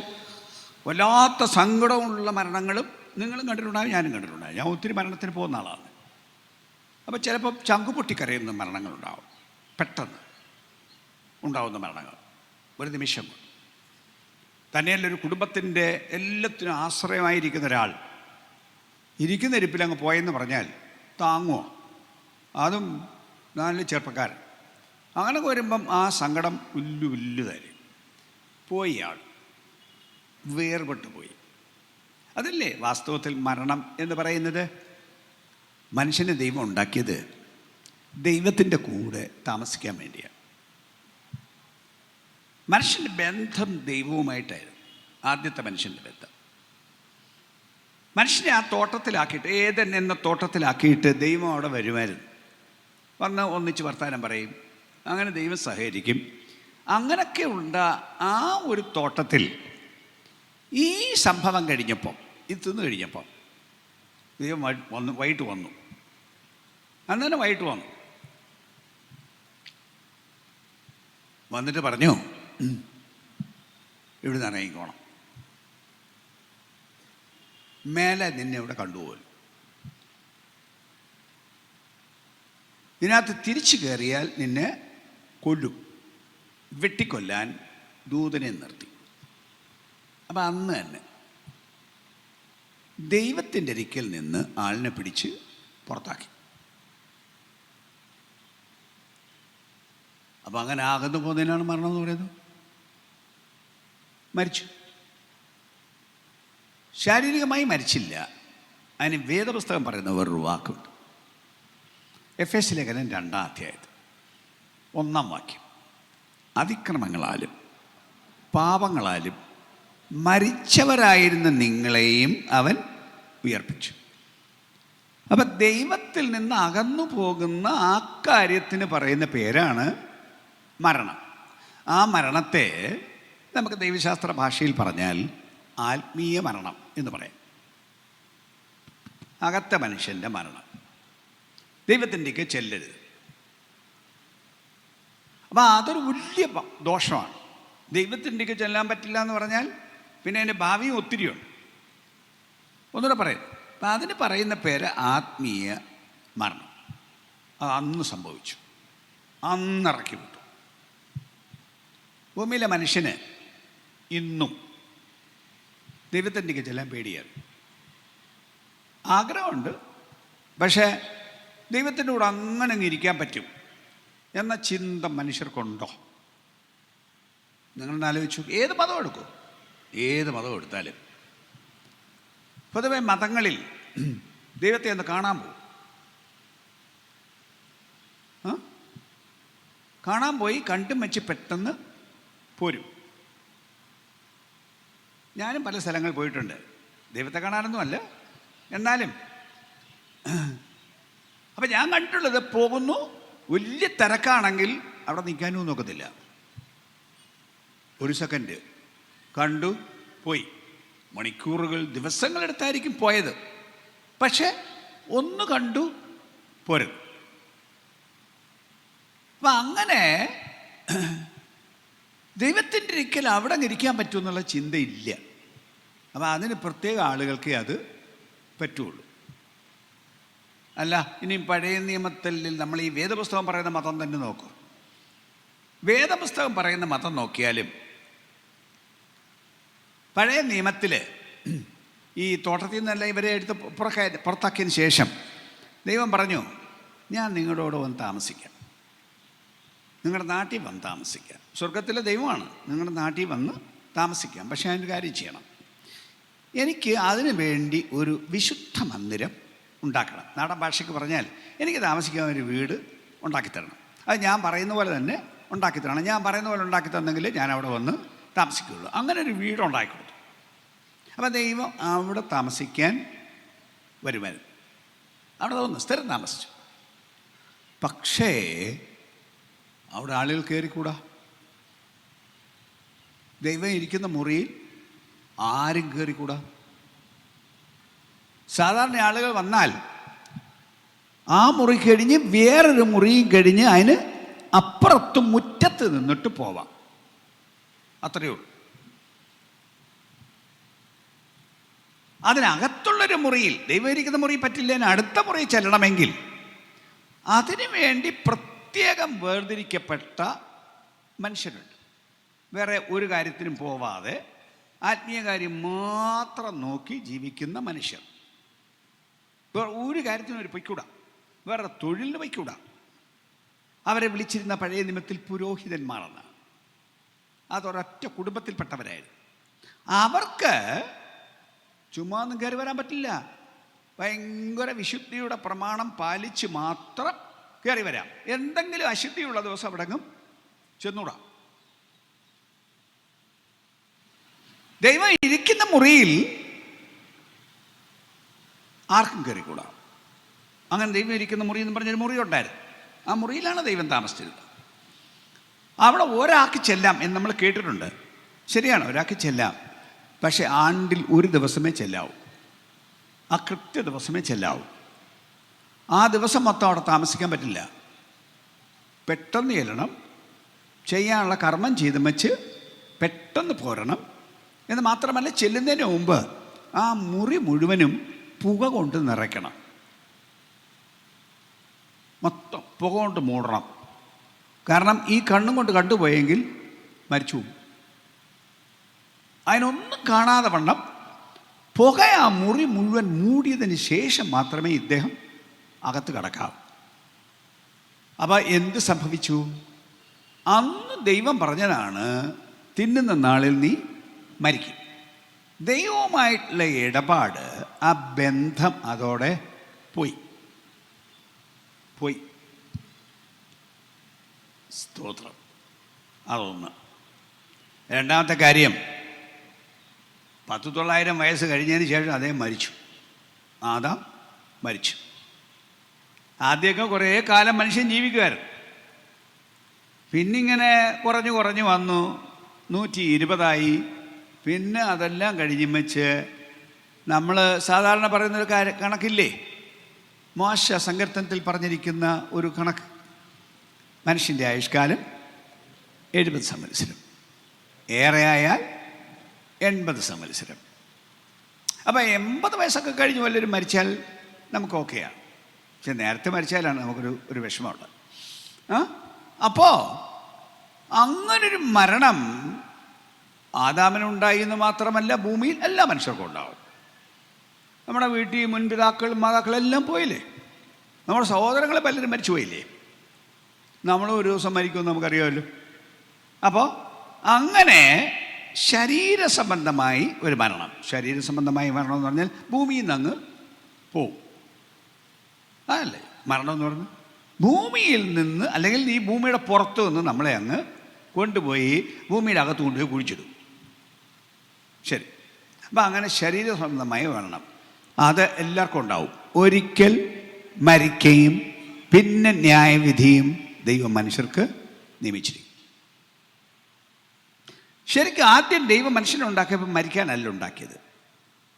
വല്ലാത്ത സങ്കടമുള്ള മരണങ്ങളും നിങ്ങളും കണ്ടിട്ടുണ്ടാകും, ഞാനും കണ്ടിട്ടുണ്ടാകും. ഞാൻ ഒത്തിരി മരണത്തിന് പോകുന്ന ആളാണ്. അപ്പോൾ ചിലപ്പോൾ ചങ്കു പൊട്ടിക്കരയുന്ന മരണങ്ങളുണ്ടാവും. പെട്ടെന്ന് ഉണ്ടാവുന്ന മരണങ്ങൾ ഒരു നിമിഷം കൊണ്ട്. തന്നെയല്ല, ഒരു കുടുംബത്തിൻ്റെ എല്ലാത്തിനും ആശ്രയമായിരിക്കുന്ന ഒരാൾ ഇരിക്കുന്ന ഇരിപ്പിൽ അങ്ങ് പോയെന്ന് പറഞ്ഞാൽ താങ്ങുമോ? അതും നല്ല ചെറുപ്പക്കാരൻ. അങ്ങനെ വരുമ്പം ആ സങ്കടം വലുതായി. പോയി, ആൾ വേർപെട്ടു പോയി. അതല്ലേ വാസ്തവത്തിൽ മരണം എന്ന് പറയുന്നത്? മനുഷ്യനെ ദൈവം ഉണ്ടാക്കിയത് ദൈവത്തിൻ്റെ കൂടെ താമസിക്കാൻ വേണ്ടിയാണ്. മനുഷ്യൻ്റെ ബന്ധം ദൈവവുമായിട്ടായിരുന്നു ആദ്യത്തെ മനുഷ്യൻ്റെ ബന്ധം. മനുഷ്യനെ ആ തോട്ടത്തിലാക്കിയിട്ട്, ഏദൻ എന്ന തോട്ടത്തിലാക്കിയിട്ട് ദൈവം അവിടെ വരുമായിരുന്നു. വന്ന് ഒന്നിച്ച് വർത്താനം പറയും, അങ്ങനെ ദൈവം സഹകരിക്കും. അങ്ങനെയൊക്കെ ഉണ്ട ആ ഒരു തോട്ടത്തിൽ ഈ സംഭവം കഴിഞ്ഞപ്പോൾ, ഇത് തിന്നു കഴിഞ്ഞപ്പോൾ ദൈവം വൈകിട്ട് വന്നു. അന്നേരം വൈകിട്ട് വന്നിട്ട് പറഞ്ഞു, ഇവിടെ നിന്ന് ഇറങ്ങിക്കോണം, മേലെ നിന്നെ ഇവിടെ കണ്ടുപോലും. ഇതിനകത്ത് തിരിച്ചു കയറിയാൽ നിന്നെ കൊല്ലും, വെട്ടിക്കൊല്ലാൻ ദൂതനെ നിർത്തി. അപ്പം അന്ന് തന്നെ ദൈവത്തിൻ്റെ അരികിൽ നിന്ന് ആളിനെ പിടിച്ച് പുറത്താക്കി. അപ്പം അങ്ങനെ അകന്നു പോകുന്നതിനാണ് മരണം എന്ന് പറയുന്നത്. മരിച്ചു. ശാരീരികമായി മരിച്ചില്ല. അതിന് വേദപുസ്തകം പറയുന്ന വേറൊരു വാക്കുണ്ട്. എഫേസ്യ ലേഖനം 2-ാം അധ്യായത്തിൽ 1-ാം വാക്യം, അതിക്രമങ്ങളാലും പാപങ്ങളാലും മരിച്ചവരായിരുന്ന നിങ്ങളെയും അവൻ ഉയർപ്പിച്ചു. അപ്പം ദൈവത്തിൽ നിന്ന് അകന്നു പോകുന്ന ആ കാര്യത്തിന് പറയുന്ന പേരാണ് മരണം. ആ മരണത്തെ നമുക്ക് ദൈവശാസ്ത്ര ഭാഷയിൽ പറഞ്ഞാൽ ആത്മീയ മരണം എന്ന് പറയാം. അകത്തെ മനുഷ്യൻ്റെ മരണം. ദൈവത്തിൻ്റെയൊക്കെ ചെല്ലരുത്. അപ്പം അതൊരു വലിയ ദോഷമാണ്. ദൈവത്തിൻ്റെയൊക്കെ ചെല്ലാൻ പറ്റില്ല എന്ന് പറഞ്ഞാൽ പിന്നെ അതിൻ്റെ ഭാവിയും ഒത്തിരിയുണ്ട്. ഒന്നുകൂടെ പറയും. അപ്പം അതിന് പറയുന്ന പേര് ആത്മീയ മരണം. അത് അന്ന് സംഭവിച്ചു, അന്നിറക്കി വിട്ടു. ഭൂമിയിലെ മനുഷ്യന് ഇന്നും ദൈവത്തിൻ്റെയൊക്കെ ചെല്ലാൻ പേടിയാണ്. ആഗ്രഹമുണ്ട്, പക്ഷേ ദൈവത്തിൻ്റെ കൂടെ അങ്ങനെ അങ്ങ് ഇരിക്കാൻ പറ്റും എന്ന ചിന്ത മനുഷ്യർക്കുണ്ടോ? നിങ്ങളൊന്ന് ആലോചിച്ചു. ഏത് മതം എടുക്കൂ, ഏത് മതം എടുത്താലും പൊതുവെ മതങ്ങളിൽ ദൈവത്തെ ഒന്ന് കാണാൻ പോകും. കാണാൻ പോയി കണ്ടും വെച്ച് പെട്ടെന്ന് പോരും. ഞാനും പല സ്ഥലങ്ങളിൽ പോയിട്ടുണ്ട്, ദൈവത്തെ കാണാനൊന്നുമല്ല, എന്നാലും. അപ്പം ഞാൻ കണ്ടിട്ടുള്ളത്, പോകുന്നു, വലിയ തിരക്കാണെങ്കിൽ അവിടെ നിൽക്കാനും നോക്കത്തില്ല. ഒരു സെക്കൻഡ് കണ്ടു പോയി. മണിക്കൂറുകൾ ദിവസങ്ങളെടുത്തായിരിക്കും പോയത്, പക്ഷെ ഒന്ന് കണ്ടു പോരും. അപ്പം അങ്ങനെ ദൈവത്തിൻ്റെ ഒരിക്കൽ അവിടെ ഇരിക്കാൻ പറ്റുമെന്നുള്ള ചിന്തയില്ല. അപ്പം അതിന് പ്രത്യേക ആളുകൾക്കേ അത് പറ്റുള്ളൂ. അല്ല, ഇനി പഴയ നിയമത്തിൽ നമ്മൾ ഈ വേദപുസ്തകം പറയുന്ന മതം തന്നെ നോക്കും. വേദപുസ്തകം പറയുന്ന മതം നോക്കിയാലും പഴയ നിയമത്തിൽ ഈ തോട്ടത്തിൽ നിന്നല്ല ഇവരെ എടുത്ത് പുറത്താക്കിയതിന് ശേഷം ദൈവം പറഞ്ഞു, ഞാൻ നിങ്ങളോട് വന്ന് താമസിക്കാം, നിങ്ങളുടെ നാട്ടിൽ വന്ന് താമസിക്കാം. സ്വർഗത്തിലെ ദൈവമാണ്, നിങ്ങളുടെ നാട്ടിൽ വന്ന് താമസിക്കാം. പക്ഷേ അതിൻ്റെ കാര്യം ചെയ്യണം. എനിക്ക് അതിനു വേണ്ടി ഒരു വിശുദ്ധ മന്ദിരം ഉണ്ടാക്കണം. നാടൻ ഭാഷയ്ക്ക് പറഞ്ഞാൽ എനിക്ക് താമസിക്കാൻ ഒരു വീട് ഉണ്ടാക്കിത്തരണം. അത് ഞാൻ പറയുന്ന പോലെ തന്നെ ഉണ്ടാക്കിത്തരണം. ഞാൻ പറയുന്ന പോലെ ഉണ്ടാക്കി തന്നെങ്കിൽ ഞാൻ അവിടെ വന്ന് താമസിക്കുകയുള്ളൂ. അങ്ങനെ ഒരു വീട് ഉണ്ടാക്കി കൊടുത്തു. അപ്പം ദൈവം അവിടെ താമസിക്കാൻ വരുമായിരുന്നു. അവിടെ വന്ന് സ്ഥിരം താമസിച്ചു. പക്ഷേ അവിടെ ആളുകൾ കയറിക്കൂടാ. ദൈവം ഇരിക്കുന്ന മുറിയിൽ ആരും കയറിക്കൂടാ. സാധാരണ ആളുകൾ വന്നാൽ ആ മുറി കഴിഞ്ഞ് വേറൊരു മുറിയും കഴിഞ്ഞ് അതിന് അപ്പുറത്തും മുറ്റത്ത് നിന്നിട്ട് പോവാം. അത്രയേ ഉള്ളൂ. അതിനകത്തുള്ളൊരു മുറിയിൽ, ദൈവം ഇരിക്കുന്ന മുറി പറ്റില്ല, അടുത്ത മുറി ചെല്ലണമെങ്കിൽ അതിനു വേണ്ടി പ്രത്യേകം വേർതിരിക്കപ്പെട്ട മനുഷ്യരുണ്ട്. വേറെ ഒരു കാര്യത്തിനും പോവാതെ ആത്മീയ കാര്യം മാത്രം നോക്കി ജീവിക്കുന്ന മനുഷ്യർ. വേറെ ഒരു കാര്യത്തിനും അവർ പൊയ്ക്കൂടാ, വേറെ തൊഴിലിന് പൊയ്ക്കൂടാ. അവരെ വിളിച്ചിരുന്ന പഴയ നിയമത്തിൽ പുരോഹിതന്മാരെന്ന്. അതൊരൊറ്റ കുടുംബത്തിൽപ്പെട്ടവരായിരുന്നു. അവർക്ക് ചുമ്മാ ഒന്നും കയറി വരാൻ പറ്റില്ല. ഭയങ്കര വിശുദ്ധിയുടെ പ്രമാണം പാലിച്ച് മാത്രം കയറി വരാം. എന്തെങ്കിലും അശുദ്ധിയുള്ള ദിവസം അവിടെങ്ങും ചെന്നൂടാ. ദൈവം ഇരിക്കുന്ന മുറിയിൽ ആർക്കും കയറിക്കൂടാ. അങ്ങനെ ദൈവം ഇരിക്കുന്ന മുറി എന്ന് പറഞ്ഞൊരു മുറി ഉണ്ടായിരുന്നു. ആ മുറിയിലാണ് ദൈവം താമസിച്ചിരുന്നത്. അവിടെ ഒരാൾക്ക് ചെല്ലാം എന്ന് നമ്മൾ കേട്ടിട്ടുണ്ട്. ശരിയാണ്, ഒരാൾക്ക് ചെല്ലാം. പക്ഷെ ആണ്ടിൽ ഒരു ദിവസമേ ചെല്ലാവൂ. ആ കൃത്യ ദിവസമേ ചെല്ലാവൂ. ആ ദിവസം മൊത്തം അവിടെ താമസിക്കാൻ പറ്റില്ല. പെട്ടെന്ന് ചെല്ലണം, ചെയ്യാനുള്ള കർമ്മം ചെയ്ത് വെച്ച് പെട്ടെന്ന് പോരണം. എന്ന് മാത്രമല്ല, ചെല്ലുന്നതിന് മുമ്പ് ആ മുറി മുഴുവനും പുക കൊണ്ട് നിറയ്ക്കണം. മൊത്തം പുക കൊണ്ട് മൂടണം. കാരണം ഈ കണ്ണും കൊണ്ട് കണ്ടുപോയെങ്കിൽ മരിച്ചു പോകും. അതിനൊന്നും കാണാതെ വണ്ണം പുക ആ മുറി മുഴുവൻ മൂടിയതിന് ശേഷം മാത്രമേ ഇദ്ദേഹം അകത്ത് കടക്കാവൂ. അപ്പം എന്ത് സംഭവിച്ചു? അന്ന് ദൈവം പറഞ്ഞതാണ്, തിന്നുന്ന നാളിൽ നീ മരിക്കും. ദൈവവുമായിട്ടുള്ള ഇടപാട്, ആ ബന്ധം അതോടെ പോയി. സ്തോത്രം. അതൊന്ന്. രണ്ടാമത്തെ കാര്യം, 900 വയസ്സ് കഴിഞ്ഞതിന് ശേഷം അദ്ദേഹം മരിച്ചു. ആദാം മരിച്ചു. ആദ്യമൊക്കെ കുറേ കാലം മനുഷ്യൻ ജീവിക്കുമായിരുന്നു. പിന്നിങ്ങനെ കുറഞ്ഞു വന്നു, 120 പിന്നെ അതെല്ലാം കഴിഞ്ഞ് വെച്ച് നമ്മൾ സാധാരണ പറയുന്നൊരു കണക്കില്ലേ, മോശ സങ്കീർത്തനത്തിൽ പറഞ്ഞിരിക്കുന്ന ഒരു കണക്ക്, മനുഷ്യൻ്റെ ആയുഷ്കാലം 70 സംവത്സരം, ഏറെയായാൽ 80 സംവത്സരം. അപ്പോൾ 80 വയസ്സൊക്കെ കഴിഞ്ഞ് വല്ലവരും മരിച്ചാൽ നമുക്ക് ഓക്കെയാണ്. പക്ഷെ നേരത്തെ മരിച്ചാലാണ് നമുക്കൊരു വിഷമമുള്ളത്. അപ്പോൾ അങ്ങനൊരു മരണം ആദാമിനുണ്ടായി എന്ന് മാത്രമല്ല, ഭൂമിയിൽ എല്ലാ മനുഷ്യർക്കും ഉണ്ടാവും. നമ്മുടെ വീട്ടിൽ മുൻപിതാക്കളും മാതാക്കളെല്ലാം പോയില്ലേ? നമ്മുടെ സഹോദരങ്ങളെ പലരും മരിച്ചു പോയില്ലേ? നമ്മളും ഒരു ദിവസം മരിക്കുമെന്ന് നമുക്കറിയാമല്ലോ. അപ്പോൾ അങ്ങനെ ശരീരസംബന്ധമായി ഒരു മരണം, ശരീരസംബന്ധമായി മരണം എന്ന് പറഞ്ഞാൽ ഭൂമിയിൽ നിന്ന് അങ്ങ് പോവും. അതല്ലേ മരണം എന്ന് പറഞ്ഞാൽ? ഭൂമിയിൽ നിന്ന്, അല്ലെങ്കിൽ ഈ ഭൂമിയുടെ പുറത്തു നിന്ന് നമ്മളെ അങ്ങ് കൊണ്ടുപോയി ഭൂമിയുടെ അകത്ത് കൊണ്ടുപോയി കുഴിച്ചിടും. ശരി. അപ്പം അങ്ങനെ ശരീരസംബന്ധമായി മരണം അത് എല്ലാവർക്കും ഉണ്ടാവും. ഒരിക്കൽ മരിക്കുകയും പിന്നെ ന്യായവിധിയും ദൈവം മനുഷ്യർക്ക് നിയമിച്ചിരിക്കും. ശരിക്കും ആദ്യം ദൈവം മനുഷ്യനെ ഉണ്ടാക്കിയപ്പോൾ മരിക്കാനല്ല ഉണ്ടാക്കിയത്,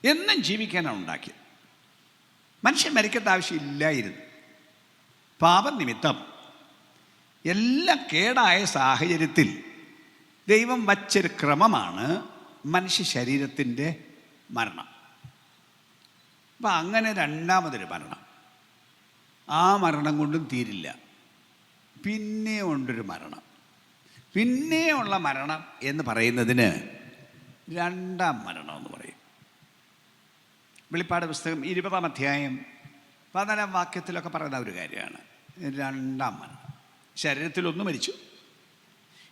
എന്നും ജീവിക്കാനാണ് ഉണ്ടാക്കിയത്. മനുഷ്യൻ മരിക്കേണ്ട ആവശ്യമില്ലായിരുന്നു. പാപനിമിത്തം എല്ലാം കേടായ സാഹചര്യത്തിൽ ദൈവം വച്ചൊരു ക്രമമാണ് മനുഷ്യ ശരീരത്തിൻ്റെ മരണം. അപ്പം അങ്ങനെ രണ്ടാമതൊരു മരണം, ആ മരണം കൊണ്ടും തീരില്ല, പിന്നെ ഉണ്ടൊരു മരണം. പിന്നെയുള്ള മരണം എന്ന് പറയുന്നതിന് രണ്ടാം മരണം എന്ന് പറയും. വെളിപ്പാട് പുസ്തകം 20-ാം അധ്യായം 14-ാം വാക്യത്തിലൊക്കെ പറയുന്ന ഒരു കാര്യമാണ് രണ്ടാം മരണം. ശരീരത്തിൽ ഒന്ന് മരിച്ചു,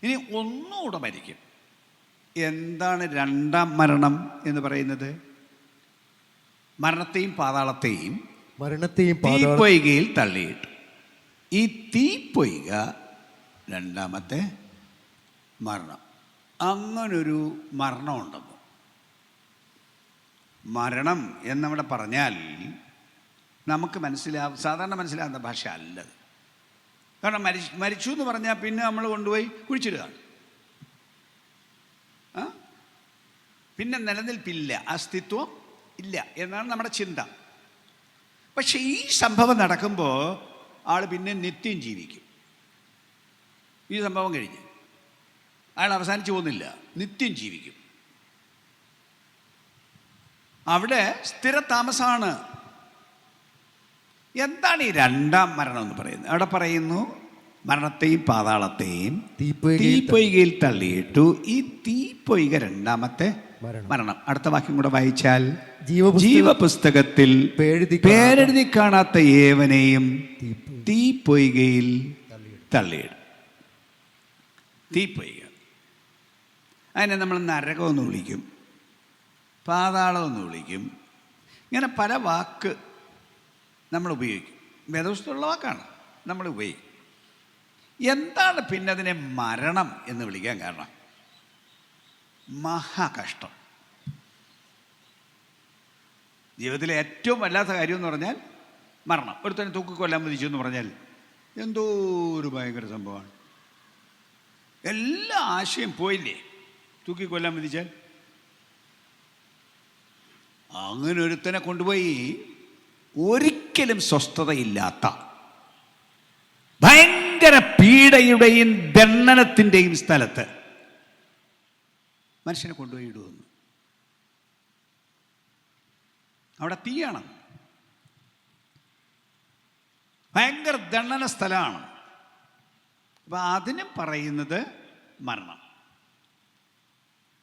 ഇനി ഒന്നുകൂടെ മരിക്കും. എന്താണ് രണ്ടാം മരണം എന്ന് പറയുന്നത്? മരണത്തെയും പാതാളത്തെയും തീപ്പൊയ്കയിൽ തള്ളിയിട്ടു. ഈ തീപ്പൊയ്ക രണ്ടാമത്തെ മരണം. അങ്ങനൊരു മരണമുണ്ടെന്ന്. മരണം എന്നവിടെ പറഞ്ഞാൽ നമുക്ക് സാധാരണ മനസ്സിലാകുന്ന ഭാഷ അല്ലത്. കാരണം മരിച്ചു എന്ന് പറഞ്ഞാൽ പിന്നെ നമ്മൾ കൊണ്ടുപോയി കുഴിച്ചിടുകയാണ്. പിന്നെ നിലനിൽപ്പില്ല, അസ്തിത്വം ഇല്ല എന്നാണ് നമ്മുടെ ചിന്ത. പക്ഷെ ഈ സംഭവം നടക്കുമ്പോൾ ആൾ പിന്നെ നിത്യം ജീവിക്കും. ഈ സംഭവം കഴിഞ്ഞ് അയാൾ അവസാനിച്ചു പോകുന്നില്ല, നിത്യം ജീവിക്കും. അവിടെ സ്ഥിരതാമസമാണ്. എന്താണ് ഈ രണ്ടാം മരണം എന്ന് പറയുന്നത്? അവിടെ പറയുന്നു മരണത്തെയും പാതാളത്തെയും തീപ്പൊയ്കയിൽ തള്ളിയിട്ടു. ഈ തീപ്പൊയ്ക രണ്ടാമത്തെ മരണം. അടുത്ത വാക്യം കൂടെ വായിച്ചാൽ, ജീവപുസ്തകത്തിൽ പേരെഴുതി കാണാത്ത ഏവനെയും തീപ്പൊയ്കയിൽ തള്ളിയിടും. തീപ്പൊയ്ക, അതിനെ നമ്മൾ നരകമെന്ന് വിളിക്കും, പാതാളമെന്ന് വിളിക്കും. ഇങ്ങനെ പല വാക്ക് നമ്മൾ ഉപയോഗിക്കും. വേദപുസ്തകമുള്ള വാക്കാണ് നമ്മൾ ഉപയോഗിക്കും. എന്താണ് പിന്നെ അതിനെ മരണം എന്ന് വിളിക്കാൻ കാരണം? മഹാകഷ്ടം. ജീവിതത്തിലെ ഏറ്റവും വല്ലാത്ത കാര്യം എന്ന് പറഞ്ഞാൽ മരണം. ഒരുത്തനെ തൂക്കിക്കൊല്ലാൻ വിധിച്ചു എന്ന് പറഞ്ഞാൽ എന്തോ ഒരു ഭയങ്കര സംഭവമാണ്. എല്ലാ ആശയം പോയില്ലേ തൂക്കിക്കൊല്ലാൻ വിധിച്ചാൽ? അങ്ങനെ ഒരുത്തനെ കൊണ്ടുപോയി ഒരിക്കലും സ്വസ്ഥതയില്ലാത്ത ഭയങ്കര പീഡയുടെയും ദണ്ഡനത്തിൻ്റെയും സ്ഥലത്ത് മനുഷ്യനെ കൊണ്ടുപോയി ഇടുമെന്ന്. അവിടെ തീയാണ്. ഭയങ്കര ദണ്ഡന സ്ഥലമാണ്. അപ്പം അതിന് പറയുന്നത് മരണം.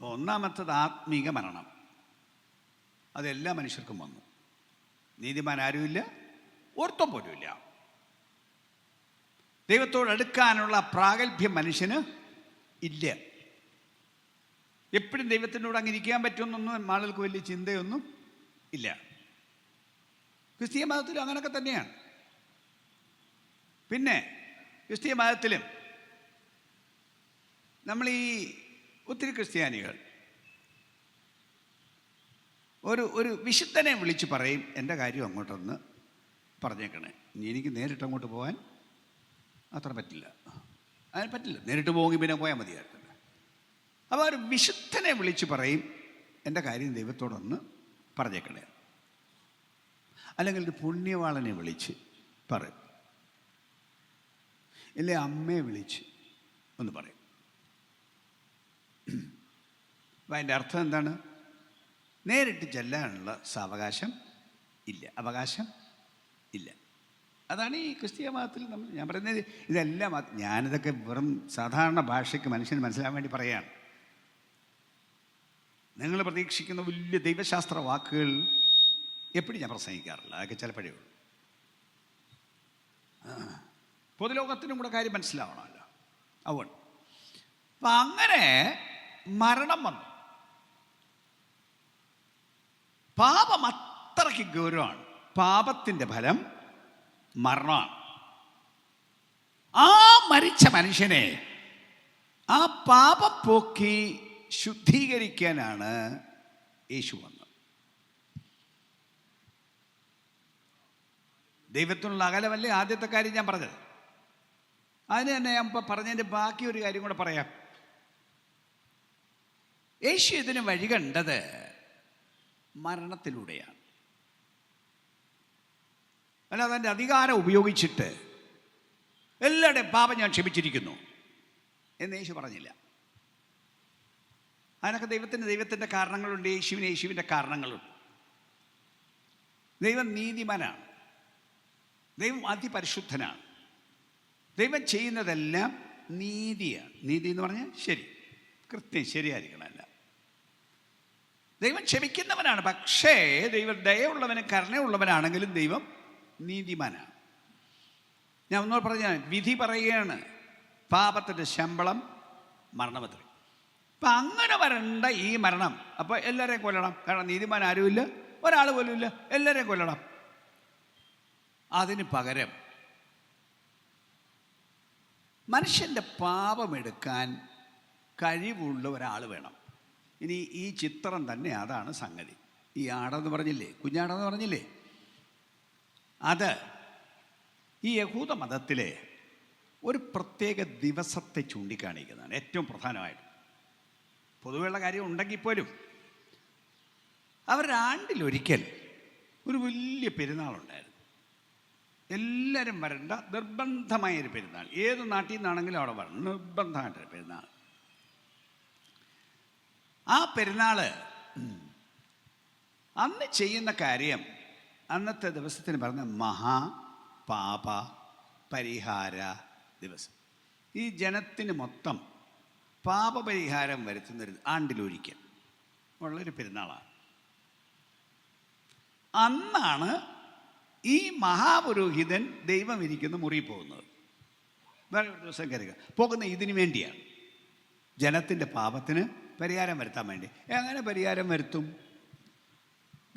ഒന്നാമത്തത് ആത്മീക മരണം. അതെല്ലാ മനുഷ്യർക്കും വന്നു. നീതിമാൻ ആരുമില്ല, ഓർത്തം പോലുമില്ല. ദൈവത്തോട് അടുക്കാനുള്ള പ്രാഗൽഭ്യം മനുഷ്യന് ഇല്ല. എപ്പോഴും ദൈവത്തിനോട് അങ്ങ് ഇരിക്കാൻ പറ്റുമെന്നൊന്നും ആളുകൾക്ക് വലിയ ചിന്തയൊന്നും ഇല്ല. ക്രിസ്തീയ മതത്തിലും അങ്ങനെയൊക്കെ തന്നെയാണ്. പിന്നെ ക്രിസ്തീയ മതത്തിലും നമ്മൾ ഒത്തിരി ക്രിസ്ത്യാനികൾ ഒരു വിശുദ്ധനെ വിളിച്ച് പറയും, എൻ്റെ കാര്യം അങ്ങോട്ടൊന്ന് പറഞ്ഞേക്കണേ, എനിക്ക് നേരിട്ട് അങ്ങോട്ട് പോകാൻ അത്ര പറ്റില്ല, അതിന് പറ്റില്ല, നേരിട്ട് പോകുമെങ്കിൽ പിന്നെ പോയാൽ മതിയായിരുന്നു. അപ്പോൾ ഒരു വിശുദ്ധനെ വിളിച്ച് പറയും, എൻ്റെ കാര്യം ദൈവത്തോടൊന്ന് പറഞ്ഞേക്കണേ. അല്ലെങ്കിൽ ഒരു പുണ്യവാളനെ വിളിച്ച് പറയും, ഇല്ലേ അമ്മയെ വിളിച്ച് ഒന്ന് പറയും. അപ്പം അതിൻ്റെ അർത്ഥം എന്താണ്? നേരിട്ട് ചെല്ലാനുള്ള സാവകാശം ഇല്ല, അവകാശം ഇല്ല. അതാണ് ഈ ക്രിസ്തീയ മതത്തിൽ ഞാൻ പറയുന്നത്. ഇതെല്ലാം ഞാനിതൊക്കെ വെറും സാധാരണ ഭാഷയ്ക്ക് മനുഷ്യന് മനസ്സിലാകാൻ വേണ്ടി പറയുകയാണ്. നിങ്ങൾ പ്രതീക്ഷിക്കുന്ന വലിയ ദൈവശാസ്ത്ര വാക്കുകൾ എപ്പോഴും ഞാൻ പ്രസംഗിക്കാറില്ല, അതൊക്കെ ചിലപ്പോഴേ ഉള്ളൂ. പൊതുലോകത്തിനും കൂടെ കാര്യം മനസ്സിലാവണമല്ലോ. അതുകൊണ്ട് അപ്പം അങ്ങനെ മരണം വന്നു. പാപം അത്രയ്ക്ക് ഗൗരവമാണ്. പാപത്തിൻ്റെ ഫലം മരണമാണ്. ആ മരിച്ച മനുഷ്യനെ ആ പാപം പോക്കി ശുദ്ധീകരിക്കാനാണ് യേശു വന്നത്. ദൈവത്തിനുള്ള അകലമല്ലേ ആദ്യത്തെ കാര്യം ഞാൻ പറഞ്ഞത്. അതിന് തന്നെ ഞാൻ ഇപ്പോൾ പറഞ്ഞതിൻ്റെ ബാക്കി ഒരു കാര്യം കൂടെ പറയാം. യേശു ഇതിന് വഴി കണ്ടത് മരണത്തിലൂടെയാണ്. അല്ലാതെ അതിൻ്റെ അധികാരം ഉപയോഗിച്ചിട്ട് എല്ലാവരുടെയും പാപം ഞാൻ ക്ഷമിച്ചിരിക്കുന്നു എന്ന് യേശു പറഞ്ഞില്ല. അതിനൊക്കെ ദൈവത്തിൻ്റെ കാരണങ്ങളുണ്ട്, യേശുവിൻ്റെ കാരണങ്ങളുണ്ട്. ദൈവം നീതിമാനാണ്, ദൈവം അതിപരിശുദ്ധനാണ്. ദൈവം ചെയ്യുന്നതെല്ലാം നീതിയാണ്. നീതി എന്ന് പറഞ്ഞാൽ ശരി, കൃത്യം ശരിയായിരിക്കണമല്ല. ദൈവം ക്ഷമിക്കുന്നവനാണ്, പക്ഷേ ദൈവം ദയയുള്ളവനും കരുണയുള്ളവനാണെങ്കിലും ദൈവം നീതിമാനാണ്. ഞാൻ ഒന്നുകൂടെ പറഞ്ഞാൽ വിധി പറയുകയാണ്, പാപത്തിൻ്റെ ശമ്പളം മരണമത്രേ. അപ്പം അങ്ങനെ വരണ്ട ഈ മരണം. അപ്പോൾ എല്ലാവരെയും കൊല്ലണം, കാരണം നീതിമാൻ ആരുമില്ല, ഒരാൾ പോലും ഇല്ല, എല്ലാവരെയും കൊല്ലണം. അതിന് പകരം മനുഷ്യൻ്റെ പാപമെടുക്കാൻ കഴിവുള്ള ഒരാൾ വേണം. ഇനി ഈ ചിത്രം തന്നെ അതാണ് സംഗതി. ഈ ആടെന്ന് പറഞ്ഞില്ലേ, കുഞ്ഞാടെന്ന് പറഞ്ഞില്ലേ, അത് ഈ യഹൂദ മതത്തിലെ ഒരു പ്രത്യേക ദിവസത്തെ ചൂണ്ടിക്കാണിക്കുന്നതാണ്. ഏറ്റവും പ്രധാനമായിട്ട് പൊതുവെയുള്ള കാര്യം ഉണ്ടെങ്കിൽ പോലും അവരുടെ ആണ്ടിലൊരിക്കൽ ഒരു വലിയ പെരുന്നാളുണ്ടായിരുന്നു. എല്ലാവരും വരേണ്ട നിർബന്ധമായൊരു പെരുന്നാൾ. ഏത് നാട്ടിൽ നിന്നാണെങ്കിലും അവിടെ വരണം, നിർബന്ധമായിട്ടൊരു പെരുന്നാൾ. ആ പെരുന്നാൾ അന്ന് ചെയ്യുന്ന കാര്യം അന്നത്തെ ദിവസത്തിന് പറഞ്ഞ മഹാപാപ പരിഹാര ദിവസം. ഈ ജനത്തിന് മൊത്തം പാപപരിഹാരം വരുത്തുന്നൊരു ആണ്ടിലൊരിക്കൽ ഉള്ളൊരു പെരുന്നാളാണ്. അന്നാണ് ഈ മഹാപുരോഹിതൻ ദൈവം ഇരിക്കുന്ന മുറിയിൽ പോകുന്നത്. വേറെ ഒരു ദിവസം കരുതുക പോകുന്ന ഇതിനു വേണ്ടിയാണ്, ജനത്തിൻ്റെ പാപത്തിന് പരിഹാരം വരുത്താൻ വേണ്ടി. എങ്ങനെ പരിഹാരം വരുത്തും?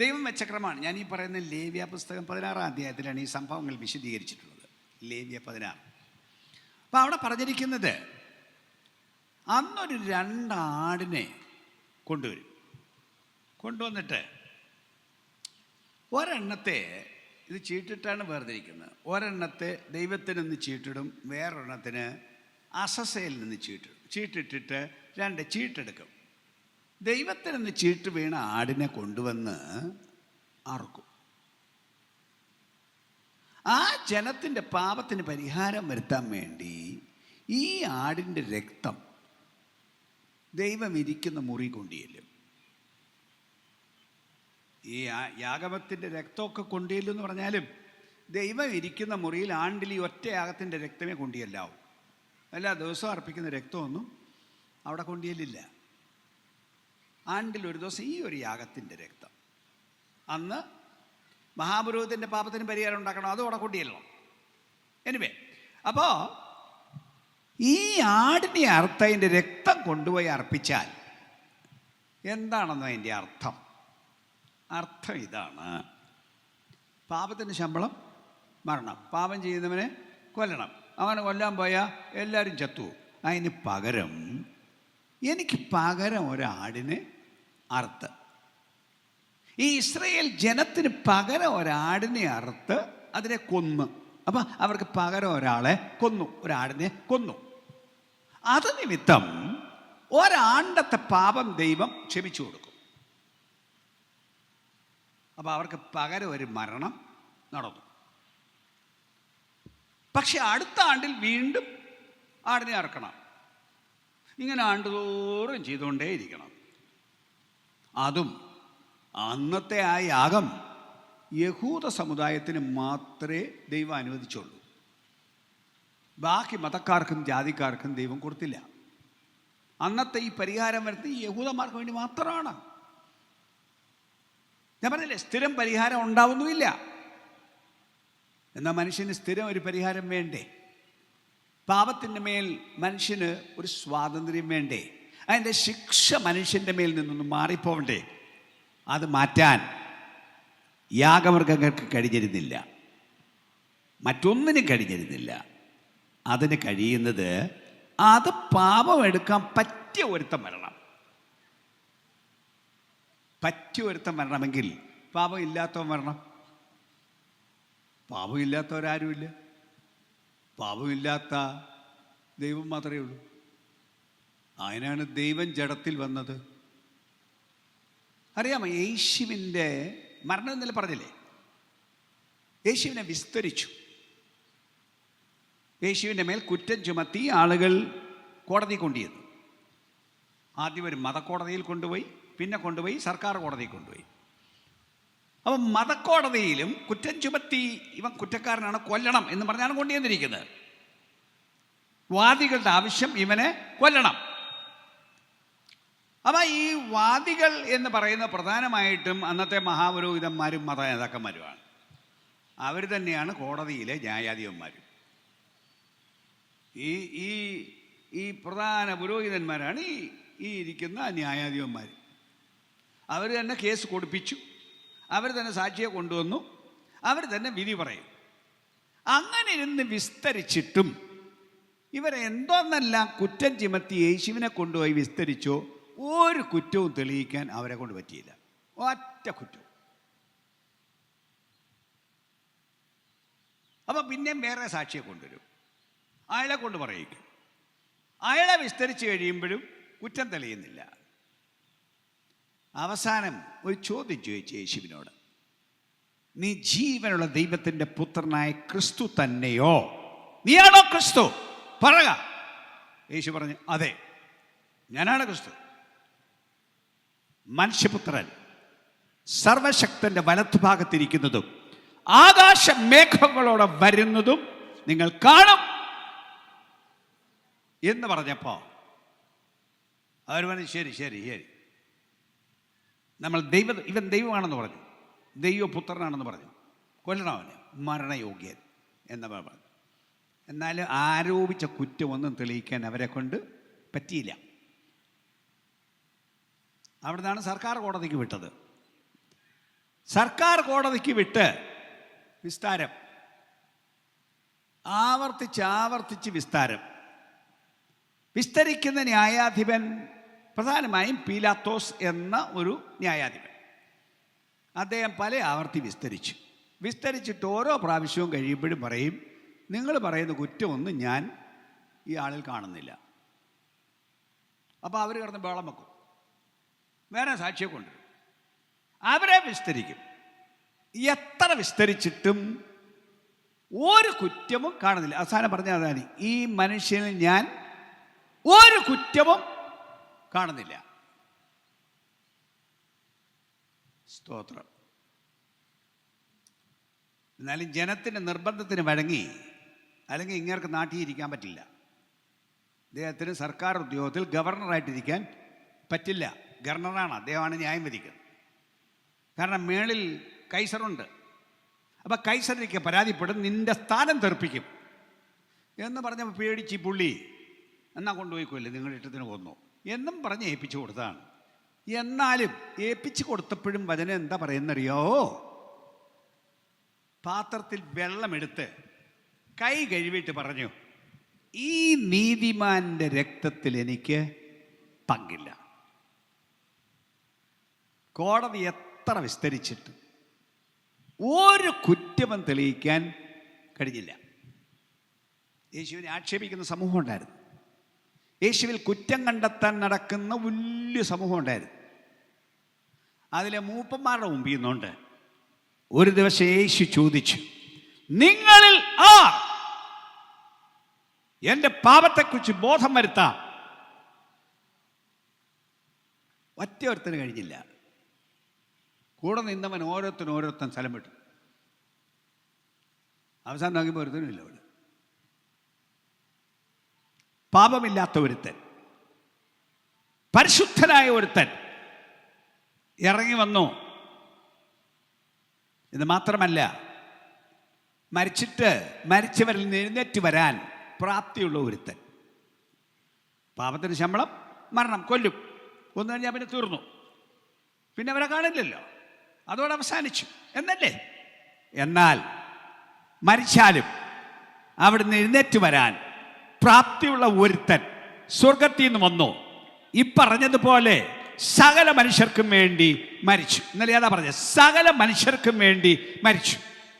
ദൈവം വെച്ച ക്രമമാണ്. ഞാൻ ഈ പറയുന്ന ലേവ്യ പുസ്തകം 16-ാം അധ്യായത്തിലാണ് ഈ സംഭവങ്ങൾ വിശദീകരിച്ചിട്ടുള്ളത്. ലേവ്യ 16. അപ്പം അവിടെ പറഞ്ഞിരിക്കുന്നത് അന്നൊരു 2 ആടിനെ കൊണ്ടുവരും. കൊണ്ടുവന്നിട്ട് ഒരെണ്ണത്തെ, ഇത് ചീട്ടിട്ടാണ് വേർതിരിക്കുന്നത്, ഒരെണ്ണത്തെ ദൈവത്തിനൊന്ന് ചീട്ടിടും, വേറൊരെണ്ണത്തിന് അസസയിൽ നിന്ന് ചീട്ടിടും. ചീട്ടിട്ടിട്ട് 2 ചീട്ടെടുക്കും. ദൈവത്തിനൊന്ന് ചീട്ട് വീണ ആടിനെ കൊണ്ടുവന്ന് അറുക്കും. ആ ജനത്തിൻ്റെ പാപത്തിന് പരിഹാരം വരുത്താൻ വേണ്ടി ഈ ആടിൻ്റെ രക്തം ദൈവം ഇരിക്കുന്ന മുറി കൊണ്ടുചെല്ലും. ഈ യാഗമത്തിൻ്റെ രക്തമൊക്കെ കൊണ്ടുചെല്ലും എന്ന് പറഞ്ഞാലും ദൈവം ഇരിക്കുന്ന മുറിയിൽ ആണ്ടിൽ ഈ ഒറ്റ യാഗത്തിൻ്റെ രക്തമേ കൊണ്ടുചെല്ലാവൂ. എല്ലാ ദിവസവും അർപ്പിക്കുന്ന രക്തമൊന്നും അവിടെ കൊണ്ടുചെല്ലില്ല. ആണ്ടിൽ ഒരു ദിവസം ഈ ഒരു യാഗത്തിൻ്റെ രക്തം. അന്ന് മഹാപുരോഹിതൻ്റെ പാപത്തിന് പരിഹാരം ഉണ്ടാക്കണം, അതും അവിടെ കൊണ്ടുചെല്ലണം. എനിവേ, അപ്പോൾ ഈ ആടിനെ അറുത്ത് അതിൻ്റെ രക്തം കൊണ്ടുപോയി അർപ്പിച്ചാൽ എന്താണെന്നോ അതിൻ്റെ അർത്ഥം ഇതാണ്: പാപത്തിൻ്റെ ശമ്പളം മരണം, പാപം ചെയ്യുന്നവനെ കൊല്ലണം. അങ്ങനെ കൊല്ലാൻ പോയാൽ എല്ലാവരും ചത്തു. അതിന് പകരം എനിക്ക് പകരം ഒരാടിനെ അറുത്ത്, ഈ ഇസ്രായേൽ ജനത്തിന് പകരം ഒരാടിനെ അറുത്ത് അതിനെ കൊന്നു. അപ്പം അവർക്ക് പകരം ഒരാളെ കൊന്നു, ഒരാടിനെ കൊന്നു. അത് നിമിത്തം ഒരാണ്ടത്തെ പാപം ദൈവം ക്ഷമിച്ചു കൊടുക്കും. അപ്പം അവർക്ക് പകരം ഒരു മരണം നടന്നു. പക്ഷെ അടുത്ത ആണ്ടിൽ വീണ്ടും ആടിനെ അറക്കണം. ഇങ്ങനെ ആണ്ടുതോറും ചെയ്തുകൊണ്ടേയിരിക്കണം. അതും അന്നത്തെ ആ യാഗം യഹൂദ സമുദായത്തിന് മാത്രമേ ദൈവം അനുവദിച്ചുള്ളൂ. ബാക്കി മതക്കാർക്കും ജാതിക്കാർക്കും ദൈവം കൊടുത്തില്ല. അന്നത്തെ ഈ പരിഹാരം വരുത്തി യഹൂദന്മാർക്ക് വേണ്ടി മാത്രമാണ്. ഞാൻ പറഞ്ഞില്ലേ, സ്ഥിരം പരിഹാരം ഉണ്ടാവുന്നുമില്ല. എന്നാൽ മനുഷ്യന് സ്ഥിരം ഒരു പരിഹാരം വേണ്ടേ? പാപത്തിൻ്റെ മേൽ മനുഷ്യന് ഒരു സ്വാതന്ത്ര്യം വേണ്ടേ? അതിൻ്റെ ശിക്ഷ മനുഷ്യൻ്റെ മേൽ നിന്നൊന്ന് മാറിപ്പോവണ്ടേ? അത് മാറ്റാൻ യാഗമൃഗങ്ങൾക്ക് കഴിഞ്ഞിരുന്നില്ല, മറ്റൊന്നിനും കഴിഞ്ഞിരുന്നില്ല. അതിന് കഴിയുന്നത് അത് പാപം എടുക്കാൻ പറ്റിയ ഒരുത്തം വരണം. പറ്റിയ ഒരുത്തം വരണമെങ്കിൽ പാപം ഇല്ലാത്തവൻ വരണം. പാപമില്ലാത്തവരാരുമില്ല. പാപമില്ലാത്ത ദൈവം മാത്രമേ ഉള്ളൂ. അതിനാണ് ദൈവം ജഡത്തിൽ വന്നത്. അറിയാമോ, യേശുവിൻ്റെ മരണം എന്നല്ല പറഞ്ഞില്ലേ? യേശുവിനെ വിസ്തരിച്ചു. യേശുവിൻ്റെ മേൽ കുറ്റം ചുമത്തി ആളുകൾ കോടതി കൊണ്ടുചെന്നു. ആദ്യം ഒരു മതക്കോടതിയിൽ കൊണ്ടുപോയി, പിന്നെ കൊണ്ടുപോയി സർക്കാർ കോടതിയിൽ കൊണ്ടുപോയി. അപ്പം മതക്കോടതിയിലും കുറ്റം ചുമത്തി ഇവൻ കുറ്റക്കാരനാണ്, കൊല്ലണം എന്ന് പറഞ്ഞാണ് കൊണ്ടുവന്നിരിക്കുന്നത്. വാദികളുടെ ആവശ്യം ഇവനെ കൊല്ലണം. അപ്പം ഈ വാദികൾ എന്ന് പറയുന്ന പ്രധാനമായിട്ടും അന്നത്തെ മഹാപുരോഹിതന്മാരും മത നേതാക്കന്മാരുമാണ്. അവർ തന്നെയാണ് കോടതിയിലെ ന്യായാധിപന്മാരും. ഈ ഈ ഈ പ്രധാന പുരോഹിതന്മാരാണ് ഈ ഇരിക്കുന്ന ന്യായാധിപന്മാർ. അവർ തന്നെ കേസ് കൊടുപ്പിച്ചു, അവർ തന്നെ സാക്ഷിയെ കൊണ്ടുവന്നു, അവർ തന്നെ വിധി പറയും. അങ്ങനെ ഇരുന്ന് വിസ്തരിച്ചിട്ടും ഇവരെ എന്തോന്നെല്ലാം കുറ്റം ചുമത്തി യേശുവിനെ കൊണ്ടുപോയി വിസ്തരിച്ചോ, ഒരു കുറ്റവും തെളിയിക്കാൻ അവരെ കൊണ്ട് പറ്റിയില്ല. ഒറ്റ കുറ്റവും. അപ്പം പിന്നെയും വേറെ സാക്ഷിയെ കൊണ്ടുവരും, അയാളെ കൊണ്ട് പറയിക്കും. അയാളെ വിസ്തരിച്ച് കഴിയുമ്പോഴും കുറ്റം തെളിയുന്നില്ല. അവസാനം ഒരു ചോദ്യം ചോദിച്ചു യേശുവിനോട്: നീ ജീവനുള്ള ദൈവത്തിൻ്റെ പുത്രനായ ക്രിസ്തു തന്നെയോ? നീയാണോ ക്രിസ്തു? പറയുക. യേശു പറഞ്ഞു, അതെ, ഞാനാണ് ക്രിസ്തു, മനുഷ്യപുത്രൻ സർവശക്തന്റെ വലത്തുഭാഗത്തിരിക്കുന്നതും ആകാശ മേഘങ്ങളോടെ വരുന്നതും നിങ്ങൾ കാണും എന്ന് പറഞ്ഞപ്പോ അവർ പറഞ്ഞു, ശരി ശരി ശരി, നമ്മൾ ഇവൻ ദൈവമാണെന്ന് പറഞ്ഞു, ദൈവപുത്രനാണെന്ന് പറഞ്ഞു, കൊല്ലണം അവന്, മരണയോഗ്യൻ എന്ന് പറഞ്ഞു. എന്നാലും ആരോപിച്ച കുറ്റമൊന്നും തെളിയിക്കാൻ അവരെ കൊണ്ട് പറ്റിയില്ല. അവിടെ നിന്നാണ് സർക്കാർ കോടതിക്ക് വിട്ടത്. സർക്കാർ കോടതിക്ക് വിട്ട് വിസ്താരം, ആവർത്തിച്ച് വിസ്താരം. വിസ്തരിക്കുന്ന ന്യായാധിപൻ പ്രധാനമായും പീലാത്തോസ് എന്ന ഒരു ന്യായാധിപൻ. അദ്ദേഹം പല ആവർത്തി വിസ്തരിച്ചിട്ട് ഓരോ പ്രാവശ്യവും കഴിയുമ്പോഴും പറയും, നിങ്ങൾ പറയുന്ന കുറ്റമൊന്നും ഞാൻ ഈ ആളിൽ കാണുന്നില്ല. അപ്പോൾ അവർ കിടന്ന് ബഹളം വെക്കും, വേറെ സാക്ഷിയെ കൊണ്ടുവരും, അവരെ വിസ്തരിക്കും. എത്ര വിസ്തരിച്ചിട്ടും ഒരു കുറ്റവും കാണുന്നില്ല. അവസാനം പറഞ്ഞ അതാണ്, ഈ മനുഷ്യനിൽ ഞാൻ ഒരു കുറ്റവും കാണുന്നില്ല. സ്തോത്രം. എന്നാലും ജനത്തിൻ്റെ നിർബന്ധത്തിന് വഴങ്ങി, അല്ലെങ്കിൽ ഇങ്ങേർക്ക് നാട്ടിൽ ഇരിക്കാൻ പറ്റില്ല. അദ്ദേഹത്തിന് സർക്കാർ ഉദ്യോഗത്തിൽ ഗവർണറായിട്ടിരിക്കാൻ പറ്റില്ല. ഗവർണറാണ്, അദ്ദേഹമാണ് ന്യായം വിധിക്കുന്നത്. കാരണം മേളിൽ കൈസറുണ്ട്. അപ്പം കൈസറിക്ക് പരാതിപ്പെടും, നിന്റെ സ്ഥാനം തെറിപ്പിക്കും എന്ന് പറഞ്ഞപ്പോൾ പേടിച്ച് പുള്ളി എന്നാൽ കൊണ്ടുപോയിക്കൊല്ലേ, നിങ്ങളുടെ ഇഷ്ടത്തിന് കൊന്നു എന്നും പറഞ്ഞ് ഏൽപ്പിച്ചു കൊടുത്തതാണ്. എന്നാലും ഏൽപ്പിച്ചു കൊടുത്തപ്പോഴും വചനം എന്താ പറയുന്നറിയോ? പാത്രത്തിൽ വെള്ളമെടുത്ത് കൈ കഴുകിയിട്ട് പറഞ്ഞു, ഈ നീതിമാന്റെ രക്തത്തിൽ എനിക്ക് പങ്കില്ല. കോടതി എത്ര വിസ്തരിച്ചിട്ട് ഒരു കുറ്റവും തെളിയിക്കാൻ കഴിഞ്ഞില്ല. യേശുവിനെ ആക്ഷേപിക്കുന്ന സമൂഹം ഉണ്ടായിരുന്നു. യേശുവിൽ കുറ്റം കണ്ടെത്താൻ നടക്കുന്ന വലിയ സമൂഹം ഉണ്ടായിരുന്നു. അതിലെ മൂപ്പന്മാരുടെ മുമ്പിൽ നിന്നുകൊണ്ട് ഒരു ദിവസം യേശു ചോദിച്ചു, നിങ്ങളിൽ ആർ എൻ്റെ പാപത്തെക്കുറിച്ച് ബോധം വരുത്താം? ഒറ്റ ഒരുത്തിന് കഴിഞ്ഞില്ല. കൂടെ നിന്നവൻ ഓരോരുത്തൻ സ്ഥലം വിട്ടു. അവസാനം നോക്കിയപ്പോൾ ഒരുത്തനുമില്ല അവിടെ. പാപമില്ലാത്ത ഒരുത്തൻ, പരിശുദ്ധനായ ഒരുത്തൻ ഇറങ്ങി വന്നു. ഇത് മാത്രമല്ല, മരിച്ചവരിൽ നിന്ന് എഴുന്നേറ്റ് വരാൻ പ്രാപ്തിയുള്ള ഒരുത്തൻ. പാപത്തിന് ശമ്പളം മരണം, കൊല്ലും. കൊന്നു കഴിഞ്ഞാൽ പിന്നെ തീർന്നു, പിന്നെ അവരെ കാണില്ലല്ലോ, അതോടെ അവസാനിച്ചു എന്നല്ലേ. എന്നാൽ മരിച്ചാലും അവിടുന്ന് എഴുന്നേറ്റ് വരാൻ പ്രാപ്തിയുള്ള ഒരുത്തൻ സ്വർഗത്തിൽ നിന്ന് വന്നു. ഈ പറഞ്ഞതുപോലെ സകല മനുഷ്യർക്കും വേണ്ടി മരിച്ചു. ഇന്നലെ ഏതാ പറഞ്ഞത്? സകല മനുഷ്യർക്കും വേണ്ടി മരിച്ചു.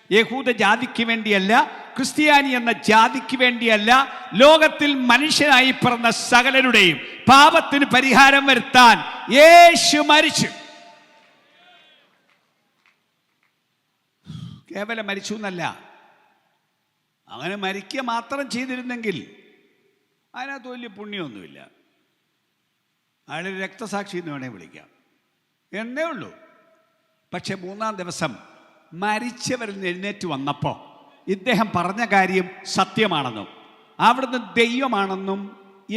യഹൂദ ജാതിക്ക് വേണ്ടിയല്ല, ക്രിസ്ത്യാനി എന്ന ജാതിക്ക് വേണ്ടിയല്ല, ലോകത്തിൽ മനുഷ്യനായി പിറന്ന സകലരുടെയും പാപത്തിന് പരിഹാരം വരുത്താൻ യേശു മരിച്ചു. കേവലം മരിച്ചു എന്നല്ല, അങ്ങനെ മരിക്കുക മാത്രം ചെയ്തിരുന്നെങ്കിൽ അതിനകത്ത് വലിയ പുണ്യമൊന്നുമില്ല. അയാൾ രക്തസാക്ഷി എന്ന് വേണേൽ വിളിക്കാം എന്നേ ഉള്ളൂ. പക്ഷെ മൂന്നാം ദിവസം മരിച്ചവരിൽ നിന്ന് എഴുന്നേറ്റ് വന്നപ്പോൾ ഇദ്ദേഹം പറഞ്ഞ കാര്യം സത്യമാണെന്നും അവിടുന്ന് ദൈവമാണെന്നും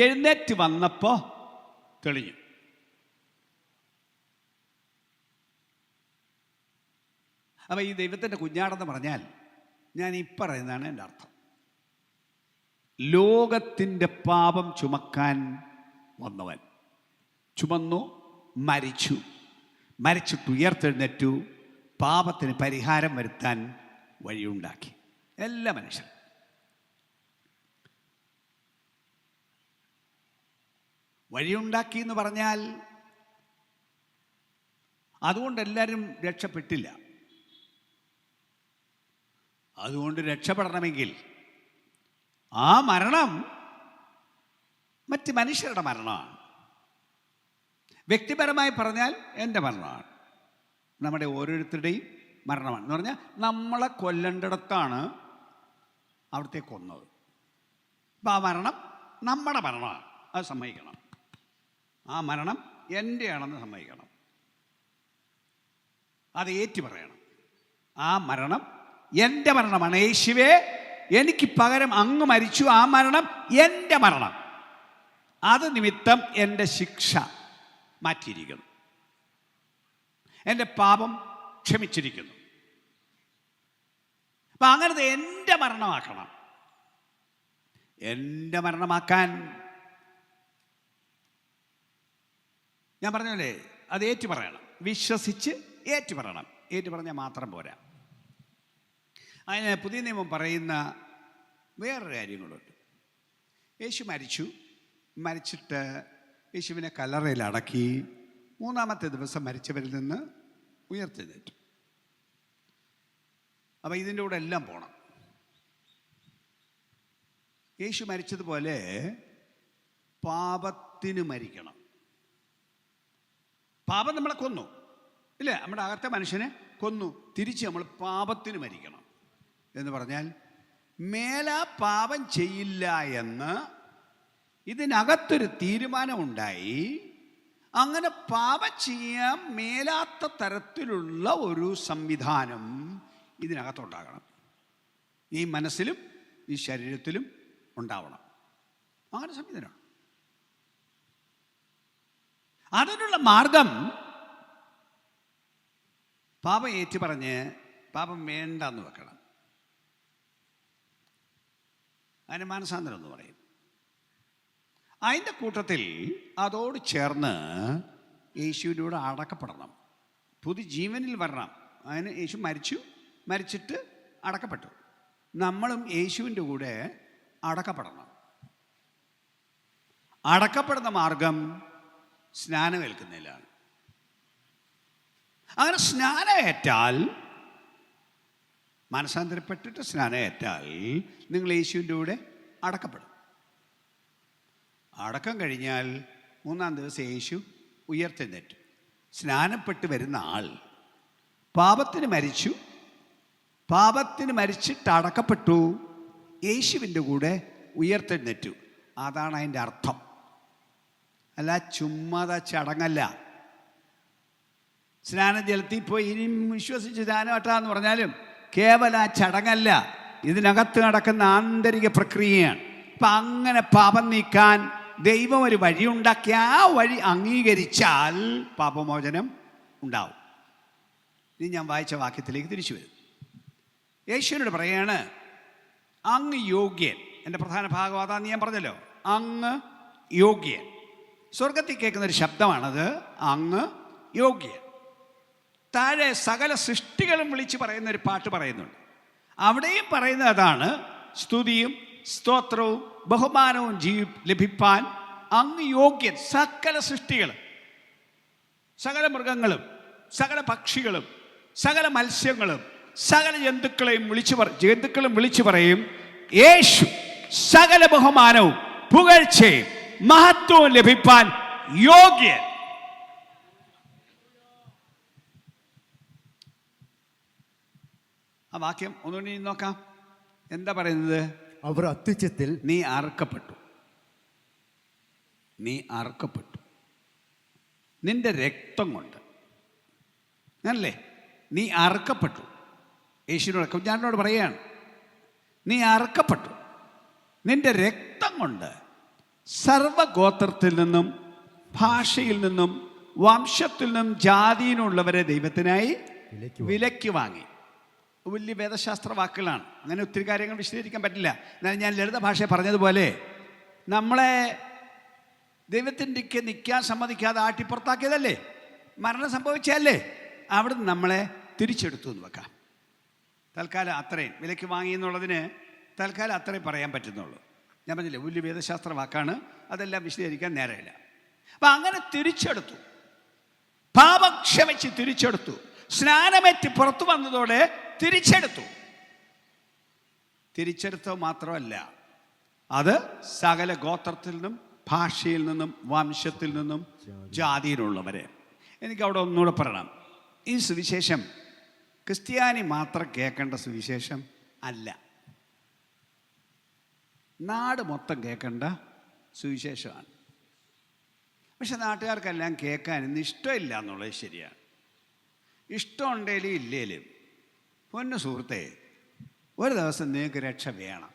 എഴുന്നേറ്റ് വന്നപ്പോൾ തെളിഞ്ഞു. അപ്പം ഈ ദൈവത്തിൻ്റെ കുഞ്ഞാടെന്ന് പറഞ്ഞാൽ ഞാൻ ഈ പറയുന്നതാണ് എൻ്റെ അർത്ഥം. ലോകത്തിൻ്റെ പാപം ചുമക്കാൻ വന്നവൻ ചുമന്നു, മരിച്ചിട്ട് ഉയർത്തെഴുന്നേറ്റു, പാപത്തിന് പരിഹാരം വരുത്താൻ വഴിയുണ്ടാക്കി. എല്ലാ മനുഷ്യരും വഴിയുണ്ടാക്കി എന്ന് പറഞ്ഞാൽ അതുകൊണ്ട് എല്ലാവരും രക്ഷപ്പെട്ടില്ല. അതുകൊണ്ട് രക്ഷപ്പെടണമെങ്കിൽ ആ മരണം മറ്റ് മനുഷ്യരുടെ മരണമാണ്. വ്യക്തിപരമായി പറഞ്ഞാൽ എൻ്റെ മരണമാണ്, നമ്മുടെ ഓരോരുത്തരുടെയും മരണമാണ്. എന്ന് പറഞ്ഞാൽ നമ്മളെ കൊല്ലേണ്ടിടത്താണ് അവിടുത്തെ കൊന്നത്. അപ്പം ആ മരണം നമ്മുടെ മരണമാണ്, അത് സമ്മതിക്കണം. ആ മരണം എൻ്റെയാണെന്ന് സമ്മതിക്കണം, അത് ഏറ്റു പറയണം. ആ മരണം എൻ്റെ മരണമാണ്. യേശുവേ, എനിക്ക് പകരം അങ്ങ് മരിച്ചു, ആ മരണം എൻ്റെ മരണം, അത് നിമിത്തം എൻ്റെ ശിക്ഷ മാറ്റിയിരിക്കുന്നു, എൻ്റെ പാപം ക്ഷമിച്ചിരിക്കുന്നു. അപ്പം അങ്ങനത്തെ എൻ്റെ മരണമാക്കണം. എൻ്റെ മരണമാക്കാൻ ഞാൻ പറഞ്ഞല്ലേ, അത് ഏറ്റു പറയണം, വിശ്വസിച്ച് ഏറ്റു പറയണം. ഏറ്റു പറഞ്ഞാൽ മാത്രം പോരാ. അതിന് പുതിയ നിയമം പറയുന്ന വേറൊരു കാര്യങ്ങളുണ്ട്. യേശു മരിച്ചിട്ട് യേശുവിനെ കല്ലറയിൽ അടക്കി, മൂന്നാമത്തെ ദിവസം മരിച്ചവരിൽ നിന്ന് ഉയർത്തെഴുന്നേറ്റു. അപ്പം ഇതിൻ്റെ കൂടെ എല്ലാം പോകണം. യേശു മരിച്ചതുപോലെ പാപത്തിന് മരിക്കണം. പാപം നമ്മളെ കൊന്നു, ഇല്ലേ? നമ്മുടെ അകത്തെ മനുഷ്യനെ കൊന്നു. തിരിച്ച് നമ്മൾ പാപത്തിന് മരിക്കണം എന്ന് പറഞ്ഞാൽ മേലാ പാപം ചെയ്യില്ല എന്ന് ഇതിനകത്തൊരു തീരുമാനമുണ്ടായി. അങ്ങനെ പാപം ചെയ്യാൻ മേലാത്ത തരത്തിലുള്ള ഒരു സംവിധാനം ഇതിനകത്തുണ്ടാകണം. ഈ മനസ്സിലും ഈ ശരീരത്തിലും ഉണ്ടാവണം. അങ്ങനെ സംവിധാനമാണ്. അതിനുള്ള മാർഗം പാപം ഏറ്റുപറഞ്ഞ് പാപം വേണ്ടെന്ന് വെക്കണം. അതിന് മാനസാന്തരം എന്ന് പറയും. അതിൻ്റെ കൂട്ടത്തിൽ അതോട് ചേർന്ന് യേശുവിൻ്റെ കൂടെ അടക്കപ്പെടണം, പുതു ജീവനിൽ വരണം. അതിന് യേശു മരിച്ചിട്ട് അടക്കപ്പെട്ടു. നമ്മളും യേശുവിൻ്റെ കൂടെ അടക്കപ്പെടണം. അടക്കപ്പെടുന്ന മാർഗം സ്നാനമേൽക്കുന്നതിലാണ്. അങ്ങനെ സ്നാനമേറ്റാൽ, മനസാന്തരപ്പെട്ടിട്ട് സ്നാനമേറ്റാൽ നിങ്ങൾ യേശുവിൻ്റെ കൂടെ അടക്കപ്പെടും. അടക്കം കഴിഞ്ഞാൽ 3-ാം ദിവസം യേശു ഉയർത്തെഴുന്നേറ്റു. സ്നാനപ്പെട്ട് വരുന്ന ആൾ പാപത്തിന് മരിച്ചിട്ട് അടക്കപ്പെട്ടു, യേശുവിൻ്റെ കൂടെ ഉയർത്തെഴുന്നേറ്റു. അതാണ് അതിൻ്റെ അർത്ഥം. അല്ല ചുമ്മാത ചടങ്ങല്ല. സ്നാനജലത്തിൽ പോയി ഇനിയും വിശ്വസിച്ച് സ്നാനമാട്ടാന്ന് പറഞ്ഞാലും കേവല ചടങ്ങല്ല. ഇതിനകത്ത് നടക്കുന്ന ആന്തരിക പ്രക്രിയയാണ്. അപ്പം അങ്ങനെ പാപം നീക്കാൻ ദൈവം ഒരു വഴി ഉണ്ടാക്കി ആ വഴി അംഗീകരിച്ചാൽ പാപമോചനം ഉണ്ടാവും. ഇനി ഞാൻ വായിച്ച വാക്യത്തിലേക്ക് തിരിച്ചു വരും. യേശുവിനോട് പറയാണ്, അങ്ങ് യോഗ്യൻ. എൻ്റെ പ്രധാന ഭാഗം അതാന്ന് ഞാൻ പറഞ്ഞല്ലോ. അങ്ങ് യോഗ്യൻ. സ്വർഗത്തിൽ കേൾക്കുന്നൊരു ശബ്ദമാണത്, അങ്ങ് യോഗ്യൻ. താഴെ സകല സൃഷ്ടികളും വിളിച്ച് പറയുന്ന ഒരു പാട്ട് പറയുന്നുണ്ട്. അവിടെയും പറയുന്നത് അതാണ്. സ്തുതിയും സ്തോത്രവും ബഹുമാനവും ലഭിപ്പാൻ അങ്ങ് യോഗ്യൻ. സകല സൃഷ്ടികളും, സകല മൃഗങ്ങളും, സകല പക്ഷികളും, സകല മത്സ്യങ്ങളും, സകല ജന്തുക്കളും വിളിച്ചു പറയും, യേശു സകല ബഹുമാനവും പുകഴ്ചയും മഹത്വവും ലഭിപ്പാൻ യോഗ്യൻ. ആ വാക്യം ഒന്നുകൂടി നോക്കാം. എന്താ പറയുന്നത്? അവർ അത്യുച്ചത്തിൽ നീ അറുക്കപ്പെട്ടു, നിന്റെ രക്തം കൊണ്ട്. അല്ലേ? നീ അറുക്കപ്പെട്ടു. യേശുവിനോട്, കുഞ്ഞാടിനോട് പറയുകയാണ്, നീ അറുക്കപ്പെട്ടു, നിന്റെ രക്തം കൊണ്ട് സർവഗോത്രത്തിൽ നിന്നും ഭാഷയിൽ നിന്നും വംശത്തിൽ നിന്നും ജാതിയിലുള്ളവരെ ദൈവത്തിനായി വിലയ്ക്ക് വാങ്ങി. വലിയ വേദശാസ്ത്ര വാക്കുകളാണ്. അങ്ങനെ ഒത്തിരി കാര്യങ്ങൾ വിശദീകരിക്കാൻ പറ്റില്ല. എന്നാൽ ഞാൻ ലളിത ഭാഷയെ പറഞ്ഞതുപോലെ, നമ്മളെ ദൈവത്തിൻ്റെക്ക് നിൽക്കാൻ സമ്മതിക്കാതെ ആട്ടിപ്പുറത്താക്കിയതല്ലേ, മരണം സംഭവിച്ചല്ലേ, അവിടുന്ന് നമ്മളെ തിരിച്ചെടുത്തു എന്ന് വെക്കാം. തൽക്കാലം അത്രയും വിലയ്ക്ക് വാങ്ങി എന്നുള്ളതിന് തൽക്കാലം അത്രയും പറയാൻ പറ്റുന്നുള്ളൂ. ഞാൻ പറഞ്ഞില്ലേ, വലിയ വേദശാസ്ത്ര വാക്കാണ്, അതെല്ലാം വിശദീകരിക്കാൻ നേരമില്ല. അപ്പം അങ്ങനെ തിരിച്ചെടുത്തു, പാപം ക്ഷമിച്ച് തിരിച്ചെടുത്തു. സ്നാനമേറ്റ് പുറത്തു വന്നതോടെ തിരിച്ചെടുത്തത് മാത്രമല്ല, അത് സകല ഗോത്രത്തിൽ നിന്നും ഭാഷയിൽ നിന്നും വംശത്തിൽ നിന്നും ജാതിയിലുള്ളവരെ. എനിക്ക് അവിടെ ഒന്നുകൂടെ പറയണം, ഈ സുവിശേഷം ക്രിസ്ത്യാനി മാത്രം കേൾക്കേണ്ട സുവിശേഷം അല്ല, നാട് മൊത്തം കേൾക്കേണ്ട സുവിശേഷമാണ്. പക്ഷെ നാട്ടുകാർക്കെല്ലാം കേൾക്കാൻ ഇന്ന് ഇഷ്ടമില്ല എന്നുള്ളത് ശരിയാണ്. ഇഷ്ടമുണ്ടെങ്കിലും ഇല്ലേലും പൊന്നു സുഹൃത്തെ, ഒരു ദിവസം നിങ്ങൾക്ക് രക്ഷ വേണം.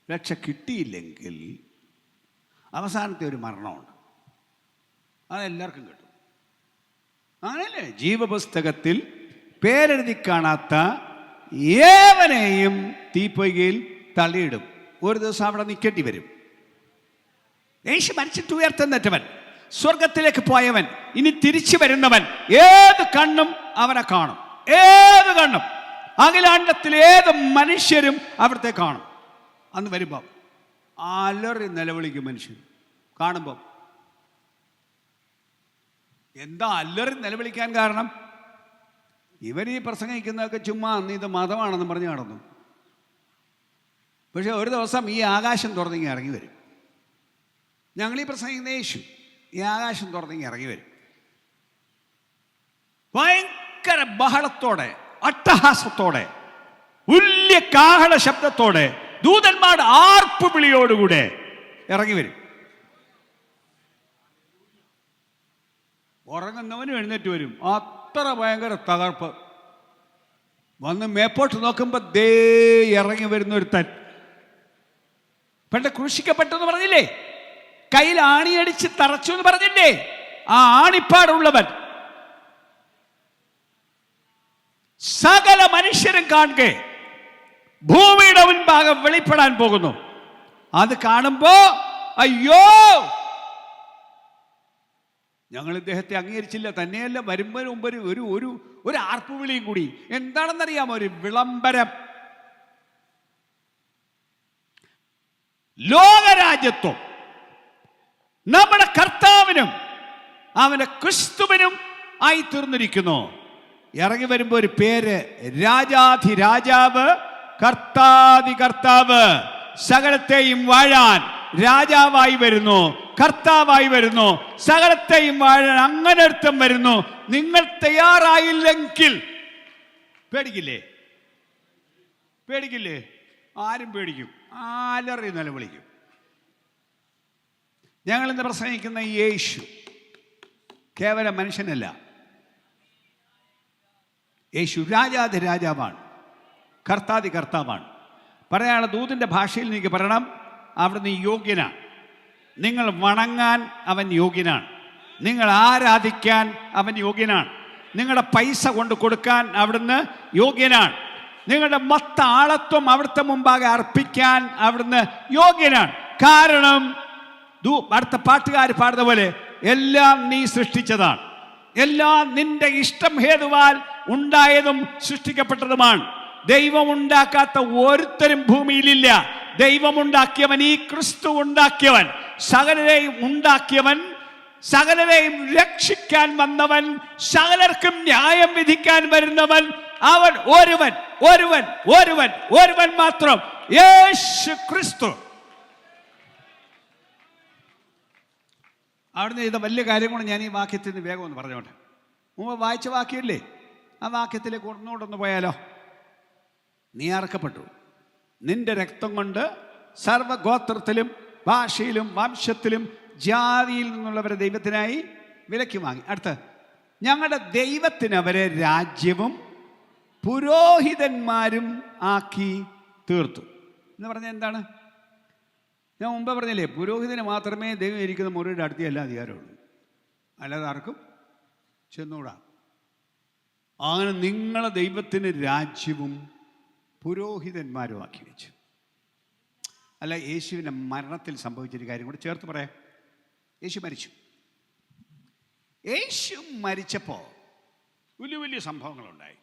രക്ഷ കിട്ടിയില്ലെങ്കിൽ അവസാനത്തെ ഒരു മരണമുണ്ട്, അതെല്ലാവർക്കും കിട്ടും. അങ്ങനെയല്ലേ? ജീവപുസ്തകത്തിൽ പേരെഴുതി കാണാത്ത ഏവനെയും തീപ്പൊയ്കയിൽ തള്ളിയിടും. ഒരു ദിവസം അവിടെ നിൽക്കേണ്ടി വരും. യേശു മരിച്ചിട്ട് ഉയർത്തെഴുന്നേറ്റവൻ, സ്വർഗത്തിലേക്ക് പോയവൻ, ഇനി തിരിച്ചു വരുന്നവൻ, ഏത് കണ്ണും അവനെ കാണും. ഏത് കണ്ണും, അഖിലാണ്ടത്തിൽ ഏത് മനുഷ്യരും അവിടുത്തെ കാണും. അന്ന് വരുമ്പം അലറി നിലവിളിക്കും മനുഷ്യൻ കാണുമ്പം. എന്താ അല്ലറി നിലവിളിക്കാൻ കാരണം? ഇവർ ഈ പ്രസംഗിക്കുന്നതൊക്കെ ചുമ്മാ അന്ന് ഇത് മതമാണെന്ന് പറഞ്ഞ് നടന്നു. പക്ഷെ ഒരു ദിവസം ഈ ആകാശം തുറന്നിങ്ങി ഇറങ്ങി വരും. ഞങ്ങളീ പ്രസംഗിക്കുന്ന യേശു ഈ ആകാശം തുറന്നിങ്ങി ഇറങ്ങി വരും. ഭയങ്കര ബഹളത്തോടെ, അട്ടഹാസത്തോടെ, വലിയ കാഹള ശബ്ദത്തോടെ, ദൂതന്മാരുടെ ആർപ്പ് വിളിയോടുകൂടെ ഇറങ്ങി വരും. ഉറങ്ങുന്നവനും എഴുന്നേറ്റ് വരും. അത്ര ഭയങ്കര തകർപ്പ്. വന്ന് മേപ്പോട്ട് നോക്കുമ്പോൾ ദേ ഇറങ്ങി വരുന്ന ഒരുത്തൻ. പണ്ട് ക്രൂശിക്കപ്പെട്ടു എന്ന് പറഞ്ഞില്ലേ, കയ്യിൽ ആണിയടിച്ച് തറച്ചു എന്ന് പറഞ്ഞില്ലേ, ആ ആണിപ്പാടുള്ളവൻ സകല മനുഷ്യരും കാണുക ഭൂമിയുടെ മുൻഭാഗം വെളിപ്പെടാൻ പോകുന്നു. അത് കാണുമ്പോ അയ്യോ, ഞങ്ങൾ ഇദ്ദേഹത്തെ അംഗീകരിച്ചില്ല. തന്നെയല്ല, വരുമ്പോൾ മുമ്പ് ഒരു ഒരു ഒരു ആർപ്പുവിളിയും കൂടി. എന്താണെന്നറിയാമോ? ഒരു വിളംബരം. ലോകരാജ്യത്വം നമ്മുടെ കർത്താവിനും അവന്റെ ക്രിസ്തുവിനും ആയി തീർന്നിരിക്കുന്നു. ഇറങ്ങി വരുമ്പോ ഒരു പേര്, രാജാധിരാജാവ്, കർത്താതി കർത്താവ്. സകലത്തെയും വാഴാൻ രാജാവായി വരുന്നു, കർത്താവായി വരുന്നു, സകലത്തെയും വാഴാൻ അങ്ങനെ ഒരുത്തം വരുന്നു. നിങ്ങൾ തയ്യാറായില്ലെങ്കിൽ പേടിക്കില്ലേ? പേടിക്കില്ലേ? ആരും പേടിക്കും. ആലറി നിലവിളിക്കും. ഞങ്ങളിന്ന് പ്രസംഗിക്കുന്ന യേശു കേവലം മനുഷ്യനല്ല. യേശു രാജാധിരാജാവാണ്, കർത്താതി കർത്താവാണ്. പറയാനുള്ള ദൂതിൻ്റെ ഭാഷയിൽ എനിക്ക് പറയണം, അവിടുന്ന് യോഗ്യനാണ്. നിങ്ങൾ വണങ്ങാൻ അവൻ യോഗ്യനാണ്. നിങ്ങൾ ആരാധിക്കാൻ അവൻ യോഗ്യനാണ്. നിങ്ങളുടെ പൈസ കൊണ്ട് കൊടുക്കാൻ അവിടുന്ന് യോഗ്യനാണ്. നിങ്ങളുടെ മൊത്ത ആളത്വം അവിടുത്തെ മുമ്പാകെ അർപ്പിക്കാൻ അവിടുന്ന് യോഗ്യനാണ്. കാരണം അടുത്ത പാട്ടുകാർ പാടുന്ന പോലെ എല്ലാം നീ സൃഷ്ടിച്ചതാണ്, എല്ലാം നിന്റെ ഇഷ്ടം ഹേതുവാൽ ഉണ്ടായതും സൃഷ്ടിക്കപ്പെട്ടതുമാണ്. ദൈവം ഉണ്ടാക്കാത്ത ഒരുത്തരും ഭൂമിയിലില്ല. ദൈവമുണ്ടാക്കിയവൻ, ഈ ക്രിസ്തു ഉണ്ടാക്കിയവൻ, സകലരെയും ഉണ്ടാക്കിയവൻ, സകലരെയും രക്ഷിക്കാൻ വന്നവൻ, സകലർക്കും ന്യായം വിധിക്കാൻ വരുന്നവൻ, അവൻ ഒരുവൻ ഒരുവൻ ഒരുവൻ ഒരുവൻ മാത്രം, യേശു ക്രിസ്തു. അവിടുന്ന് ചെയ്ത വലിയ കാര്യം കൊണ്ട് ഞാൻ ഈ വാക്യത്തിൽ നിന്ന് വേഗം ഒന്ന് പറഞ്ഞോട്ടെ. മുമ്പ് വായിച്ച വാക്യമില്ലേ, ആ വാക്യത്തിലേക്ക് ഒന്നുകൂടൊന്ന് പോയാലോ? നീ അറക്കപ്പെട്ടു, നിന്റെ രക്തം കൊണ്ട് സർവഗോത്രത്തിലും ഭാഷയിലും വംശത്തിലും ജാതിയിൽ നിന്നുള്ളവരെ ദൈവത്തിനായി വിലയ്ക്ക് വാങ്ങി. അടുത്ത്, ഞങ്ങളുടെ ദൈവത്തിന് അവരെ രാജ്യവും പുരോഹിതന്മാരും ആക്കി തീർത്തു എന്ന് പറഞ്ഞാൽ എന്താണ്? ഞാൻ മുമ്പ് പറഞ്ഞില്ലേ, പുരോഹിതന് മാത്രമേ ദൈവം ഇരിക്കുന്ന മുറിയുടെ അടുത്ത് എല്ലാ അധികാരമുള്ളൂ, അല്ലാതെ ആർക്കും ചെന്നൂടാ. അങ്ങനെ നിങ്ങളെ ദൈവത്തിന് രാജ്യവും പുരോഹിതന്മാരും ആക്കി വെച്ചു. അല്ല, യേശുവിൻ്റെ മരണത്തിൽ സംഭവിച്ചൊരു കാര്യം കൂടെ ചേർത്ത് പറയാം. യേശു മരിച്ചു. യേശു മരിച്ചപ്പോൾ വലിയ വലിയ സംഭവങ്ങളുണ്ടായി.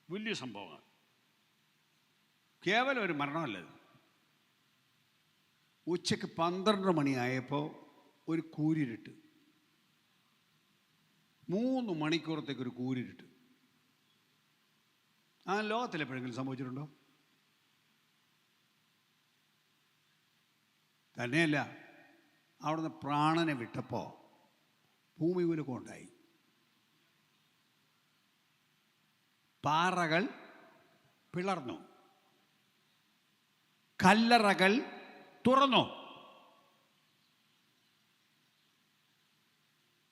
വലിയ സംഭവങ്ങൾ. കേവലം ഒരു മരണമല്ലത്. ഉച്ചയ്ക്ക് 12 മണിയായപ്പോൾ ഒരു കൂരിരുട്ട്. 3 മണിക്കൂറത്തേക്ക് ഒരു കൂരിരുട്ട്. ആ ലോകത്തിൽ എപ്പോഴെങ്കിലും സംഭവിച്ചിട്ടുണ്ടോ? തന്നെയല്ല, അവിടുന്ന് പ്രാണനെ വിട്ടപ്പോൾ ഭൂമി കുലുക്കം ഉണ്ടായി. പാറകൾ പിളർന്നു, കല്ലറകൾ തുറന്നു.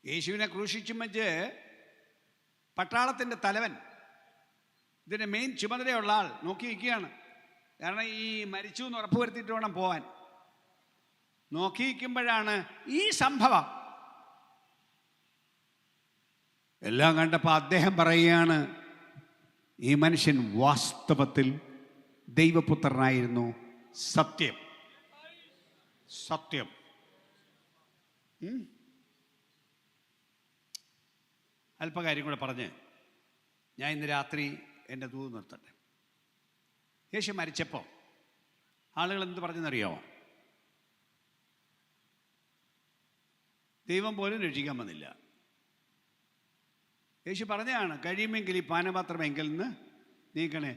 യേശുവിനെ ക്രൂശിച്ചും വെച്ച് പട്ടാളത്തിൻ്റെ തലവൻ, ഇതിൻ്റെ മെയിൻ ചുമതലയുള്ള ആൾ നോക്കി നിൽക്കുകയാണ്. കാരണം ഈ മരിച്ചു എന്ന് ഉറപ്പുവരുത്തിയിട്ട് വേണം പോവാൻ. നോക്കി നിൽക്കുമ്പോഴാണ് ഈ സംഭവം എല്ലാം കണ്ടപ്പോൾ അദ്ദേഹം പറയുകയാണ്, ഈ മനുഷ്യൻ വാസ്തവത്തിൽ ദൈവപുത്രനായിരുന്നു. സത്യം സത്യം. അല്പകാര്യം കൂടെ പറഞ്ഞ് ഞാൻ ഇന്ന് രാത്രി എൻ്റെ ദൂത് നിർത്തട്ടെ. യേശു മരിച്ചപ്പോൾ ആളുകൾ എന്ത് പറഞ്ഞെന്നറിയാമോ? ദൈവം പോലും രക്ഷിക്കാൻ വന്നില്ല. യേശു പറഞ്ഞതാണ്, കഴിയുമെങ്കിൽ ഈ പാനപാത്രം എങ്കിൽ നിന്ന് നീക്കണേ.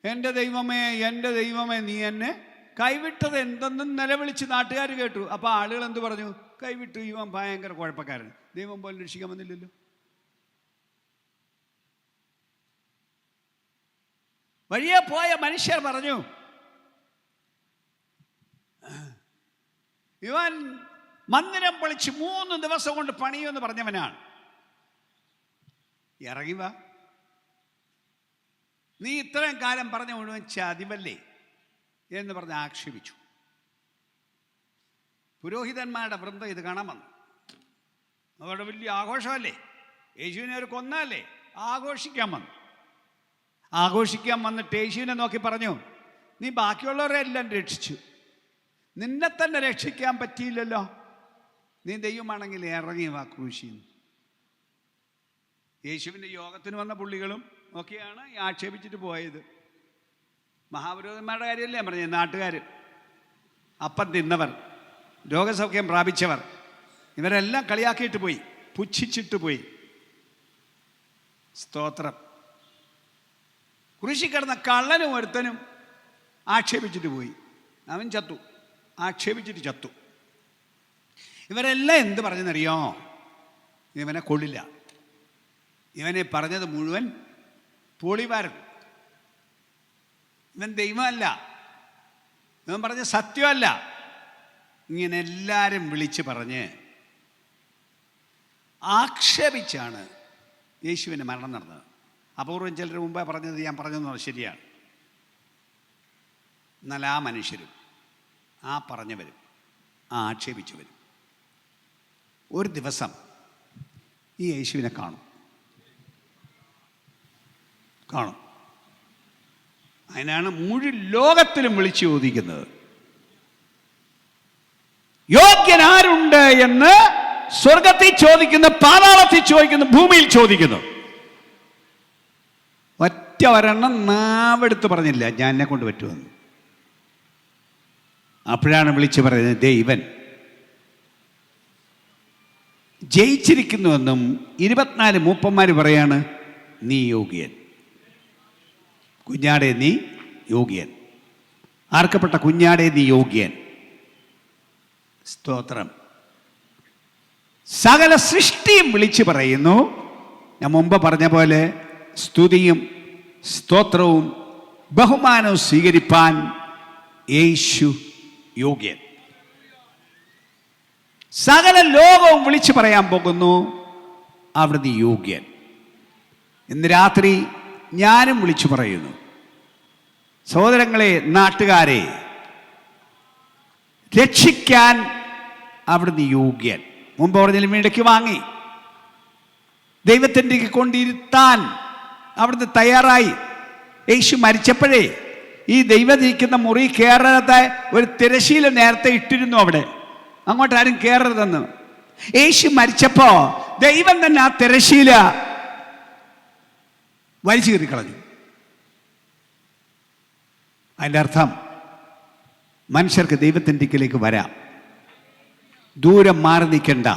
എൻ്റെ ദൈവമേ, എൻ്റെ ദൈവമേ, നീ എന്നെ കൈവിട്ടത് എന്തെന്നും നിലവിളിച്ച് നാട്ടുകാർ കേട്ടു. അപ്പോൾ ആളുകൾ എന്ത് പറഞ്ഞു? കൈവിട്ടു, ഇവൻ ഭയങ്കര കുഴപ്പക്കാരൻ, ദൈവം പോലും രക്ഷിക്കാൻ വന്നില്ലല്ലോ. വഴിയെ പോയ മനുഷ്യർ പറഞ്ഞു, ഇവൻ മന്ദിരം പൊളിച്ച് 3 ദിവസം കൊണ്ട് പണിയുമെന്ന് പറഞ്ഞവനാണ്. ഇറങ്ങി വാ, നീ ഇത്രയും കാലം പറഞ്ഞ മുഴുവൻ ചതിവല്ലേ എന്ന് പറഞ്ഞ് ആക്ഷേപിച്ചു. പുരോഹിതന്മാരുടെ വൃന്ദം ഇത് കാണാൻ വന്നു. അവരുടെ വലിയ ആഘോഷമല്ലേ, യേശുവിനെ അവർ കൊന്നല്ലേ, ആഘോഷിക്കാൻ വന്നു. ആഘോഷിക്കാൻ വന്നിട്ട് യേശുവിനെ നോക്കി പറഞ്ഞു, നീ ബാക്കിയുള്ളവരെ എല്ലാം രക്ഷിച്ചു, നിന്നെ തന്നെ രക്ഷിക്കാൻ പറ്റിയില്ലല്ലോ. നീ ദൈവമാണെങ്കിൽ ഇറങ്ങി വാ ക്രൂശിൽ. യേശുവിൻ്റെ യോഗത്തിന് വന്ന പുള്ളികളും ഒക്കെയാണ് ഈ ആക്ഷേപിച്ചിട്ട് പോയത്. മഹാപുരോഹിതന്മാരുടെ കാര്യമല്ലേ ഞാൻ പറഞ്ഞത്. നാട്ടുകാർ, അപ്പം തിന്നവർ, രോഗസൗഖ്യം പ്രാപിച്ചവർ, ഇവരെല്ലാം കളിയാക്കിയിട്ട് പോയി, പുച്ഛിച്ചിട്ട് പോയി. സ്തോത്രം. കുരിശിൽ കിടന്ന കള്ളനും ഒരുത്തനും ആക്ഷേപിച്ചിട്ട് പോയി, അവൻ ചത്തു, ആക്ഷേപിച്ചിട്ട് ചത്തു. ഇവരെല്ലാം എന്ത് പറഞ്ഞെന്നറിയോ? ഇവനെ കൊള്ളില്ല, ഇവനെ പറഞ്ഞത് മുഴുവൻ പോളിവാരൻ, ഇവൻ ദൈവമല്ല, ഇവൻ പറഞ്ഞ സത്യമല്ല. ഇങ്ങനെ എല്ലാവരും വിളിച്ച് പറഞ്ഞ് ആക്ഷേപിച്ചാണ് യേശുവിൻ്റെ മരണം നടന്നത്. അപൂർവം ചിലർ മുമ്പേ പറഞ്ഞത് ഞാൻ പറഞ്ഞതെന്ന് ശരിയാണ്. എന്നാൽ ആ മനുഷ്യരും, ആ പറഞ്ഞവരും, ആ ആക്ഷേപിച്ചവരും ഒരു ദിവസം ഈ യേശുവിനെ കാണും. അതിനാണ് മുഴുവൻ ലോകത്തിലും വിളിച്ചു ചോദിക്കുന്നത്, യോഗ്യനാരുണ്ട് എന്ന് സ്വർഗത്തിൽ ചോദിക്കുന്നു, പാതാളത്തിൽ ചോദിക്കുന്നു, ഭൂമിയിൽ ചോദിക്കുന്നു. ഒറ്റ ഒരെണ്ണം നാവെടുത്ത് പറഞ്ഞില്ല, ഞാൻ എന്നെ കൊണ്ട് പറ്റുമെന്ന്. അപ്പോഴാണ് വിളിച്ചു പറയുന്നത്, ദൈവൻ ജയിച്ചിരിക്കുന്നുവെന്നും 24 മൂപ്പന്മാർ പറയാണ്, നീ യോഗ്യൻ, കുഞ്ഞാടെ നീ യോഗ്യൻ, ആർക്കപ്പെട്ട കുഞ്ഞാടെ നീ യോഗ്യൻ. സ്തോത്രം. സകല സൃഷ്ടിയും വിളിച്ചു പറയുന്നു. ഞാൻ മുമ്പ് പറഞ്ഞ പോലെ സ്തുതിയും സ്തോത്രവും ബഹുമാനവും സ്വീകരിപ്പാൻ യേശു യോഗ്യൻ. സകല ലോകവും വിളിച്ചു പറയാൻ പോകുന്നു, അവിടുന്ന് യോഗ്യൻ. ഇന്ന് രാത്രി ഞാനും വിളിച്ചു പറയുന്നു, സഹോദരങ്ങളെ, നാട്ടുകാരെ, രക്ഷിക്കാൻ അവിടുന്ന് യോഗ്യൻ. മുമ്പ് പറഞ്ഞാലും ഇടയ്ക്ക് വാങ്ങി ദൈവത്തിൻ്റെ കൊണ്ടിരുത്താൻ അവിടുന്ന് തയ്യാറായി. യേശു മരിച്ചപ്പോഴേ ഈ ദൈവത്തിരിക്കുന്ന മുറി കയറാത്ത ഒരു തിരശീല നേരത്തെ ഇട്ടിരുന്നു അവിടെ, അങ്ങോട്ട് ആരും കയറരുതെന്ന്. യേശു മരിച്ചപ്പോ ദൈവം തന്നെ ആ തിരശീല വലിച്ചു കീറിക്കളഞ്ഞു. അതിൻ്റെ അർത്ഥം മനുഷ്യർക്ക് ദൈവത്തിൻ്റെ അടുക്കലേക്ക് വരാം, ദൂരം മാറി നിൽക്കണ്ട.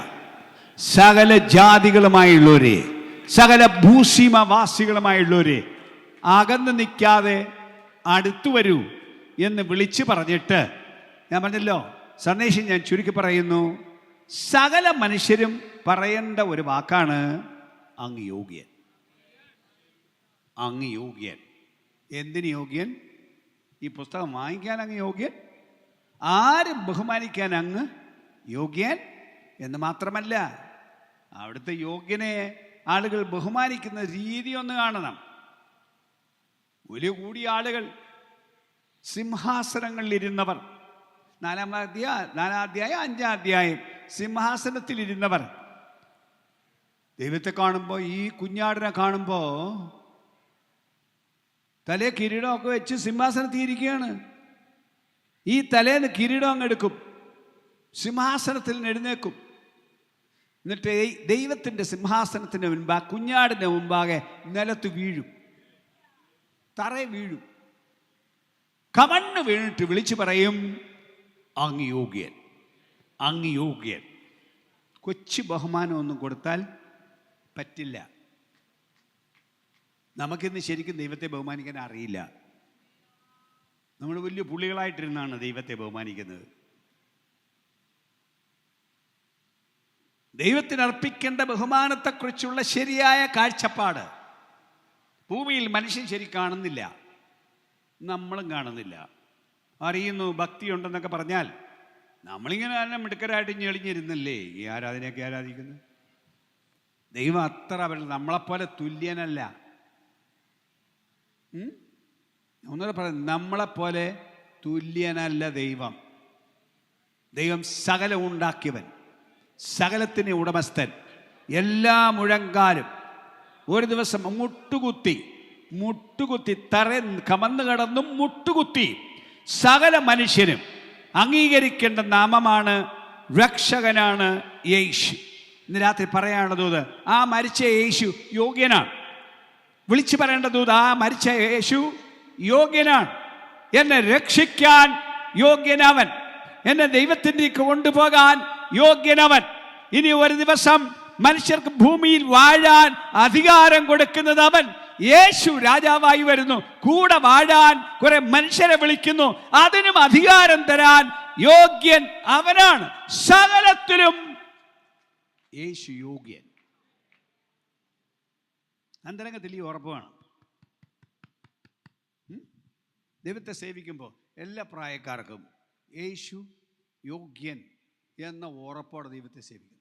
സകല ജാതികളുമായുള്ളവരെ, സകല ഭൂസീമവാസികളുമായുള്ളവരെ അകന്ന് നിൽക്കാതെ അടുത്തു വരൂ എന്ന് വിളിച്ചു പറഞ്ഞിട്ട്, ഞാൻ പറഞ്ഞല്ലോ സന്ദേശം ഞാൻ ചുരുക്കി പറയുന്നു, സകല മനുഷ്യരും പറയേണ്ട ഒരു വാക്കാണ് അങ്ങ് യോഗ്യൻ. അങ്ങ് യോഗ്യൻ. എന്തിന് യോഗ്യൻ? ഈ പുസ്തകം വാങ്ങിക്കാൻ അങ്ങ് യോഗ്യൻ, ആരും ബഹുമാനിക്കാൻ അങ്ങ് യോഗ്യൻ എന്ന് മാത്രമല്ല, അവിടുത്തെ യോഗ്യനെ ആളുകൾ ബഹുമാനിക്കുന്ന രീതി ഒന്ന് കാണണം. വലിയ കൂടിയ ആളുകൾ, സിംഹാസനങ്ങളിലിരുന്നവർ, 4-ാം അധ്യായം 5-ാം അധ്യായം, സിംഹാസനത്തിലിരുന്നവർ ദൈവത്തെ കാണുമ്പോൾ, ഈ കുഞ്ഞാടിനെ കാണുമ്പോൾ തലേ കിരീടമൊക്കെ വെച്ച് സിംഹാസനത്തിൽ ഇരിക്കുകയാണ്. ഈ തലേന്ന് കിരീടം അങ്ങ് എടുക്കും, സിംഹാസനത്തിൽ എഴുന്നേക്കും. എന്നിട്ട് ദൈവത്തിൻ്റെ സിംഹാസനത്തിന് മുൻപാകെ, കുഞ്ഞാടിൻ്റെ മുമ്പാകെ നിലത്ത് വീഴും, തറയെ വീഴും, കമണ്ണ് വീണിട്ട് വിളിച്ചു പറയും, അങ്ങ് യോഗ്യൻ, അങ്ങ് യോഗ്യൻ. കൊച്ചു ബഹുമാനമൊന്നും കൊടുത്താൽ പറ്റില്ല. നമുക്കിന്ന് ശരിക്കും ദൈവത്തെ ബഹുമാനിക്കാൻ അറിയില്ല. നമ്മൾ വലിയ പുള്ളികളായിട്ടിരുന്നാണ് ദൈവത്തെ ബഹുമാനിക്കുന്നത്. ദൈവത്തിന് അർപ്പിക്കേണ്ട ബഹുമാനത്തെക്കുറിച്ചുള്ള ശരിയായ കാഴ്ചപ്പാട് ഭൂമിയിൽ മനുഷ്യൻ ശരി കാണുന്നില്ല, നമ്മളും കാണുന്നില്ല. അറിയുന്നു ഭക്തിയുണ്ടെന്നൊക്കെ പറഞ്ഞാൽ നമ്മളിങ്ങനെ തന്നെ മിടുക്കരായിട്ട് ഞെളിഞ്ഞിരുന്നല്ലേ ഈ ആരാധനയൊക്കെ ആരാധിക്കുന്നത്. ദൈവം അത്ര നമ്മളെപ്പോലെ തുല്യനല്ല. ഒന്നുകൂടെ പറയാം, നമ്മളെപ്പോലെ തുല്യനല്ല ദൈവം. ദൈവം സകലം ഉണ്ടാക്കിയവൻ, സകലത്തിന് ഉടമസ്ഥൻ. എല്ലാ മുഴങ്കാലും ഒരു ദിവസം മുട്ടുകുത്തി തറ കമന്ന് കിടന്നും മുട്ടുകുത്തി സകല മനുഷ്യനും അംഗീകരിക്കേണ്ട നാമമാണ്, രക്ഷകനാണ് യേശു. ഇന്ന് രാത്രി പറയാനുള്ളത്, ആ മരിച്ച യേശു യോഗ്യനാണ്. വിളിച്ചു പറയേണ്ടത്, ആ മരിച്ച യേശു യോഗ്യനാണ്. എന്നെ രക്ഷിക്കാൻ യോഗ്യനവൻ, എന്നെ ദൈവത്തിലേക്ക് കൊണ്ടുപോകാൻ യോഗ്യനവൻ. ഇനി ഒരു ദിവസം മനുഷ്യർക്ക് ഭൂമിയിൽ വാഴാൻ അധികാരം കൊടുക്കുന്നത് അവൻ. യേശു രാജാവായി വരുന്നു, കൂടെ വാഴാൻ കുറെ മനുഷ്യരെ വിളിക്കുന്നു, അതിനും അധികാരം തരാൻ യോഗ്യൻ അവനാണ്. സകലത്തിലും യേശു യോഗ്യൻ. അന്തരംഗത്തിൽ ഈ ഉറപ്പ് വേണം. ദൈവത്തെ സേവിക്കുമ്പോൾ എല്ലാ പ്രായക്കാർക്കും യേശു യോഗ്യൻ എന്ന ഉറപ്പോടെ ദൈവത്തെ സേവിക്കുന്നു.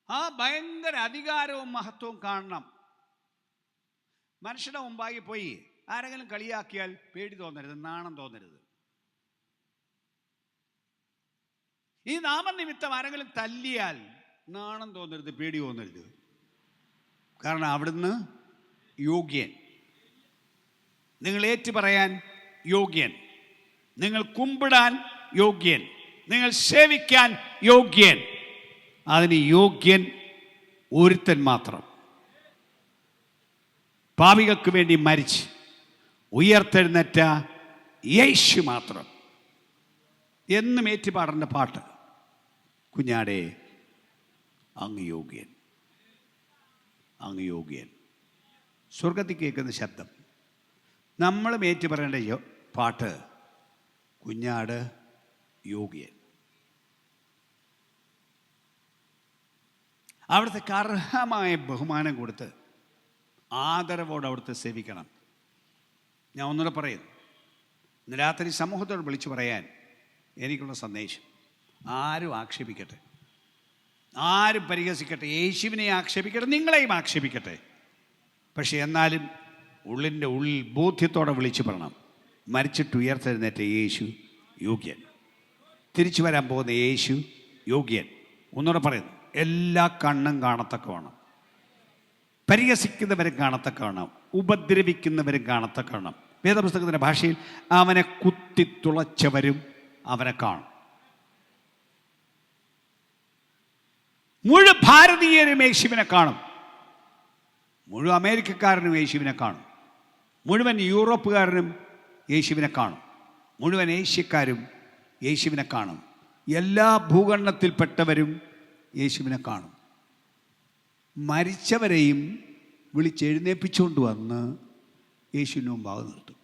ആ ഭയങ്കര അധികാരവും മഹത്വവും കാണണം. മനുഷ്യരുടെ മുമ്പായി പോയി ആരെങ്കിലും കളിയാക്കിയാൽ പേടി തോന്നരുത്, നാണം തോന്നരുത്. ഈ നാമനിമിത്തം ആരെങ്കിലും തല്ലിയാൽ നാണം തോന്നരുത്, പേടി തോന്നരുത്. കാരണം അവിടുന്ന് യോഗ്യൻ. നിങ്ങൾ ഏറ്റു പറയാൻ യോഗ്യൻ, നിങ്ങൾ കുമ്പിടാൻ യോഗ്യൻ, നിങ്ങൾ സേവിക്കാൻ യോഗ്യൻ. അതിന് യോഗ്യൻ ഒരുത്തൻ മാത്രം. പാപികൾക്ക് വേണ്ടി മരിച്ച് ഉയർത്തെഴുന്നേറ്റ യേശു മാത്രം. എന്നും ഏറ്റുപാടേണ്ട പാട്ട്, കുഞ്ഞാടേ അങ്ങ് യോഗ്യൻ, അങ്ങ് യോഗ്യൻ. സ്വർഗത്തിൽ കേൾക്കുന്ന ശബ്ദം. നമ്മളും ഏറ്റു പറയേണ്ട പാട്ട്, കുഞ്ഞാട് യോഗ്യൻ. അവിടുത്തെ അർഹമായ ബഹുമാനം കൊടുത്ത് ആദരവോടെ അവിടുത്തെ സേവിക്കണം. ഞാൻ ഒന്നുകൂടെ പറയുന്നു, ഇന്ന് രാത്രി സമൂഹത്തോട് വിളിച്ചു പറയാൻ എനിക്കുള്ള സന്ദേശം, ആരും ആക്ഷേപിക്കട്ടെ, ആരും പരിഹസിക്കട്ടെ, യേശുവിനെ ആക്ഷേപിക്കട്ടെ, നിങ്ങളെയും ആക്ഷേപിക്കട്ടെ. പക്ഷെ എന്നാലും ഉള്ളിൻ്റെ ഉള്ളിൽ ബോധ്യത്തോടെ വിളിച്ചു പറയണം, മരിച്ചിട്ട് ഉയർത്തെഴുന്നേറ്റ യേശു യോഗ്യൻ, തിരിച്ചു വരാൻ പോകുന്ന യേശു യോഗ്യൻ. ഒന്നുകൂടെ പറയുന്നു, എല്ലാ കണ്ണും കാണത്തക്കവണ്ണം, പരിഹസിക്കുന്നവരും കാണത്തക്കവണ്ണം, ഉപദ്രവിക്കുന്നവരും കാണത്തക്കവണ്ണം. വേദപുസ്തകത്തിൻ്റെ ഭാഷയിൽ അവനെ കുത്തിത്തുളച്ചവരും അവനെ കാണും. മുഴുവൻ ഭാരതീയരും യേശുവിനെ കാണും, മുഴുവൻ അമേരിക്കക്കാരനും യേശുവിനെ കാണും, മുഴുവൻ യൂറോപ്പുകാരനും യേശുവിനെ കാണും, മുഴുവൻ ഏഷ്യക്കാരും യേശുവിനെ കാണും, എല്ലാ ഭൂഖണ്ഡത്തിൽപ്പെട്ടവരും യേശുവിനെ കാണും. മരിച്ചവരെയും വിളിച്ചെഴുന്നേൽപ്പിച്ചുകൊണ്ട് വന്ന് യേശുവിന് മുമ്പാകെ നിർത്തും.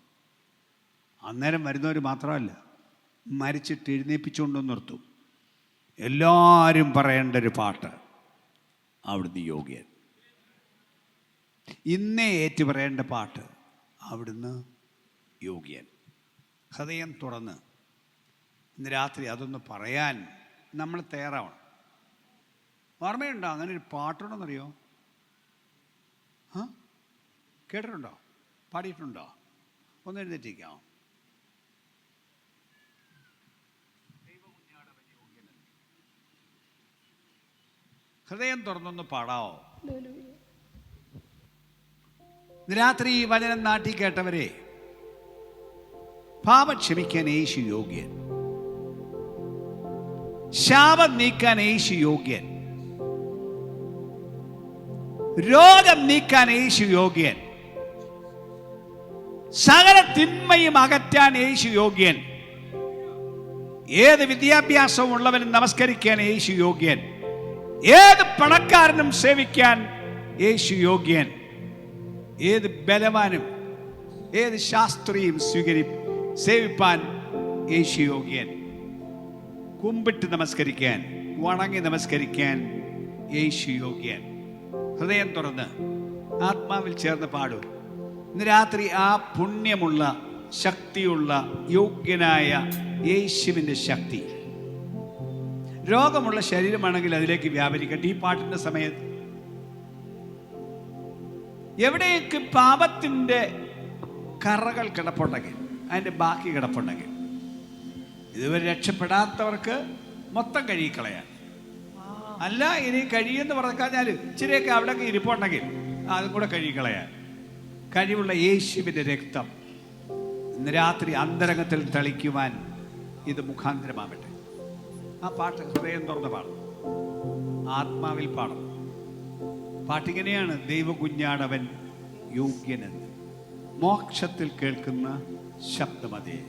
അന്നേരം വരുന്നവർ മാത്രമല്ല, മരിച്ചിട്ട് എഴുന്നേൽപ്പിച്ചുകൊണ്ട് നിർത്തും. എല്ലാവരും പറയേണ്ട ഒരു പാട്ട്, അവിടുന്ന് യോഗ്യൻ. ഇന്നേ ഏറ്റു പറയേണ്ട പാട്ട്, അവിടുന്ന് യോഗ്യൻ. ഹൃദയം തുറന്ന് ഇന്ന് രാത്രി അതൊന്ന് പറയാൻ നമ്മൾ തയ്യാറാവണം. ഓർമ്മയുണ്ടോ അങ്ങനെ ഒരു പാട്ടുണ്ടെന്നറിയോ? കേട്ടിട്ടുണ്ടോ? പാടിയിട്ടുണ്ടോ? ഒന്ന് എഴുന്നേറ്റിരിക്കാം. ഹൃദയം തുറന്നൊന്ന് പാടാവോ? രാത്രി ഈ വചനം നാട്ടി കേട്ടവരെ, പാപം ക്ഷമിക്കാൻ യേശു യോഗ്യൻ, ശാപം നീക്കാൻ യേശു യോഗ്യൻ, രോഗം നീക്കാൻ യേശു യോഗ്യൻ, സകല തിന്മയും അകറ്റാൻ യേശു യോഗ്യൻ, ഏത് വിദ്യാഭ്യാസവും ഉള്ളവനും നമസ്കരിക്കാൻ യേശു യോഗ്യൻ, ഏത് പണക്കാരനും സേവിക്കാൻ യേശു യോഗ്യൻ, ഏത് ബലവാനും ഏത് ശാസ്ത്രിയും സേവിപ്പാൻ യേശു യോഗ്യൻ, കുമ്പിട്ട് നമസ്കരിക്കാൻ, വണങ്ങി നമസ്കരിക്കാൻ യേശു യോഗ്യൻ. ഹൃദയം തുറന്ന് ആത്മാവിൽ ചേർന്ന് പാടൂ. ഇന്ന് രാത്രി ആ പുണ്യമുള്ള ശക്തിയുള്ള യോഗ്യനായ യേശുവിൻ്റെ ശക്തി, രോഗമുള്ള ശരീരമാണെങ്കിൽ അതിലേക്ക് വ്യാപരിക്കട്ടെ. ഈ പാട്ടിൻ്റെ സമയത്ത് എവിടെയൊക്കെ പാപത്തിൻ്റെ കറകൾ കിടപ്പുണ്ടെങ്കിൽ, അതിൻ്റെ ബാക്കി കിടപ്പുണ്ടെങ്കിൽ, ഇതുവരെ രക്ഷപ്പെടാത്തവർക്ക് മൊത്തം കഴുകിക്കളയാൻ. അല്ല, ഇനി കഴിയുമെന്ന് പറഞ്ഞാൽ ഇച്ചിരിയൊക്കെ അവിടെയൊക്കെ ഇരിപ്പുണ്ടെങ്കിൽ അതും കൂടെ കഴുകിക്കളയാൻ കഴിവുള്ള യേശുവിൻ്റെ രക്തം ഇന്ന് രാത്രി അന്തരംഗത്തിൽ തളിക്കുവാൻ ഇത് മുഖാന്തരമാവട്ടെ. ആ പാട്ട് ഹൃദയം തുറന്ന് പാടണം, ആത്മാവിൽ പാടണം. പാട്ടിങ്ങനെയാണ്: ദൈവകുഞ്ഞാടവൻ യോഗ്യനെന്ന് മോക്ഷത്തിൽ കേൾക്കുന്ന ശബ്ദമതേ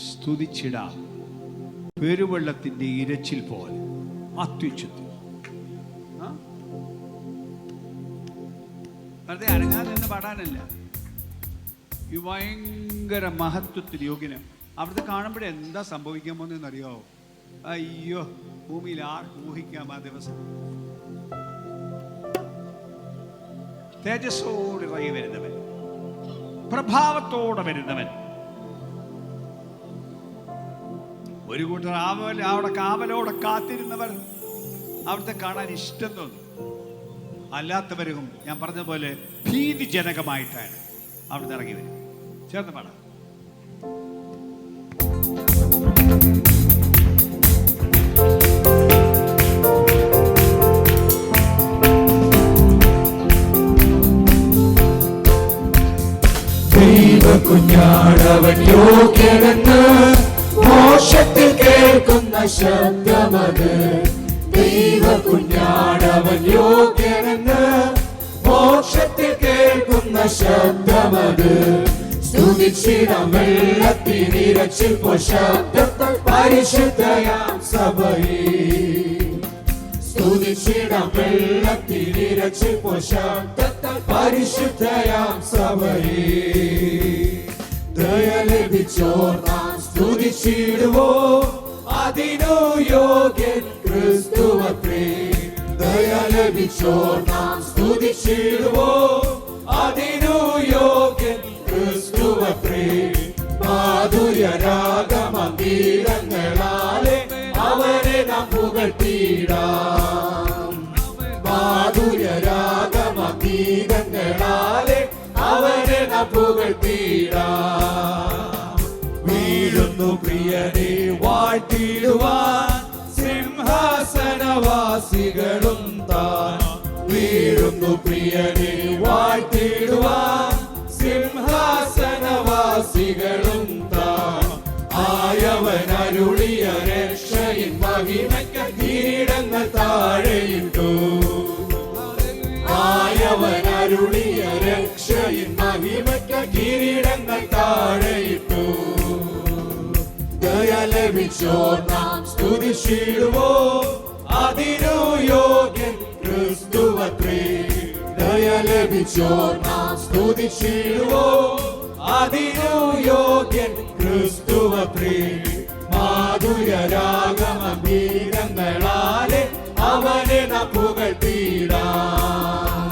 സ്തുതിച്ചിടാം, പെരുവെള്ളത്തിൻ്റെ ഇരച്ചിൽ പോലെ അത്യുച്ചത്തിൽ. വെറുതെ അനങ്ങാതെ നിന്ന് പാടാനല്ല, ഈ ഭയങ്കര മഹത്വത്തിന് യോഗ്യന്. അവിടുത്തെ കാണുമ്പോഴേ എന്താ സംഭവിക്കാൻ പോകുന്നതെന്നറിയാവോ? അയ്യോ, ഭൂമിയിൽ ആർക്ക് ഊഹിക്കാം ആ ദിവസം. തേജസ്സോട് ഇറങ്ങി വരുന്നവൻ, പ്രഭാവത്തോടെ വരുന്നവൻ. ഒരു കൂട്ടർ അവിടെ കാവലോടെ കാത്തിരുന്നവർ അവിടുത്തെ കാണാൻ ഇഷ്ടം തോന്നും. അല്ലാത്തവരും ഞാൻ പറഞ്ഞതുപോലെ ഭീതിജനകമായിട്ടാണ് അവിടുന്ന് ഇറങ്ങി വരും. ചേർന്ന് പാടാം. ദൈവകുഞ്ഞാടവൻ യോഗ്യനെന്ന് മോക്ഷത്തിൽ കേൾക്കുന്ന ശബ്ദമത്. ദൈവകുഞ്ഞാടവൻ യോഗ്യനെന്ന് മോക്ഷത്തിൽ കേൾക്കുന്ന ശബ്ദമത്. സ്തുതിച്ചിടാം വെള്ളത്തിനിരച്ചിൽ പോ ശബ്ദത്താൽ പരിശുദ്ധയാം സഭയിൽ. സ്തുതിച്ചിടാം വെള്ളത്തിനിരച്ചിൽ പോ ശബ്ദത്താൽ പരിശുദ്ധയാം സഭയിൽ. ദയ ലഭിച്ചോർ നാം സ്തുതിച്ചിടുവോ, അതിനു യോഗ്യൻ ക്രിസ്തുവത്രേ. ദയ ലഭിച്ചോർ നാം സ്തുതിച്ചിടുവോ, അതിനു യോഗ്യൻ ക്രിസ്തുവത്രേ. മാധുര്യരാഗമന്ദിരങ്ങളാലെ അവനെ നാം പുകഴ്ത്തിയിടാം. മാധുര്യരാഗമന്ദിരങ്ങളാലെ അവനെ നാം പുകഴ്ത്തിയിടാം. വീഴുന്നു പ്രിയനെ വാഴ്ത്തിടുവാൻ സിംഹാസനവാസികളും താൻ. വീഴുന്നു പ്രിയനെ വാഴ്ത്തിടുവാൻ സിംഹാസനവാസികളും താൻ. ആയവൻ അരുളിയ രക്ഷയിൻ മഹിമയ്ക്ക് കിരീടങ്ങൾ താഴെയിട്ടു. ആയവൻ അരുളിയ രക്ഷയിൻ മഹിമയ്ക്ക് കിരീടങ്ങൾ താഴെയിട്ടു. ദയ ലഭിച്ചോർ നാം സ്തുതിച്ചിടുവോ, അതിനു യോഗ്യൻ ക്രിസ്തുവത്രേ. ദയ ലഭിച്ചോർ നാം സ്തുതിച്ചിടുവോ, അതിനു യോഗ്യൻ ക്രിസ്തുവത്രേ. മാധുര്യരാഗമന്ദിരങ്ങളാലെ അവനെ നാം പുകഴ്ത്തിയിടാം.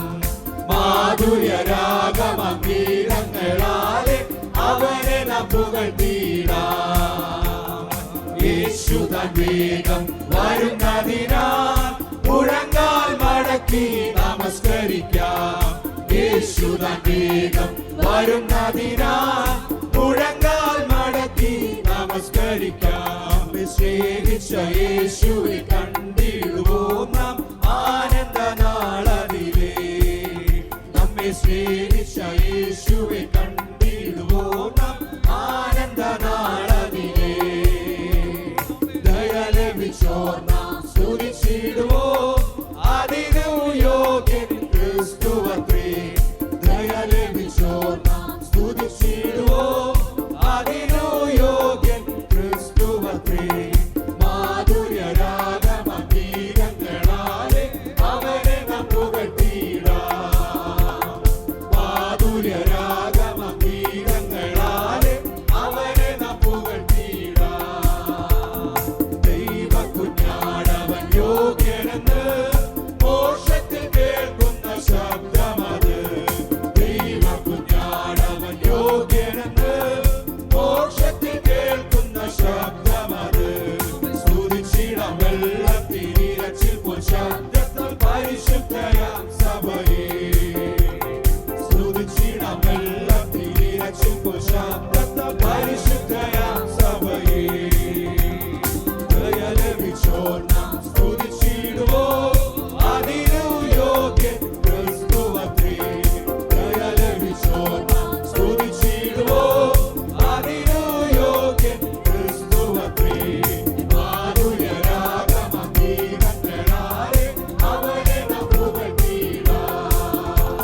മാധുര്യരാഗമന്ദിരങ്ങളാലെ അവനെ നാം പുകഴ്ത്തിയിടാം. യേശുതാൻ വേഗം വരുന്നതിനാൽ മുഴങ്കാൽ മടക്കി നമസ്കരിക്കാം. യേശുതാൻ വേഗം വരുന്നതിനാൽ മുഴങ്കാൽ മടക്കി നമസ്കരിക്കാം. സ്നേഹിച്ച യേശുവെ കണ്ടിടുവോ നാം ആനന്ദ നാളതിലേ. നമ്മെ സ്നേഹിച്ച യേശുവെ കണ്ടിടുവോ നാം ആനന്ദ നാളതിലേ. ദയ ലഭിച്ചോർ നാം സ്തുതിച്ചിടുവോ,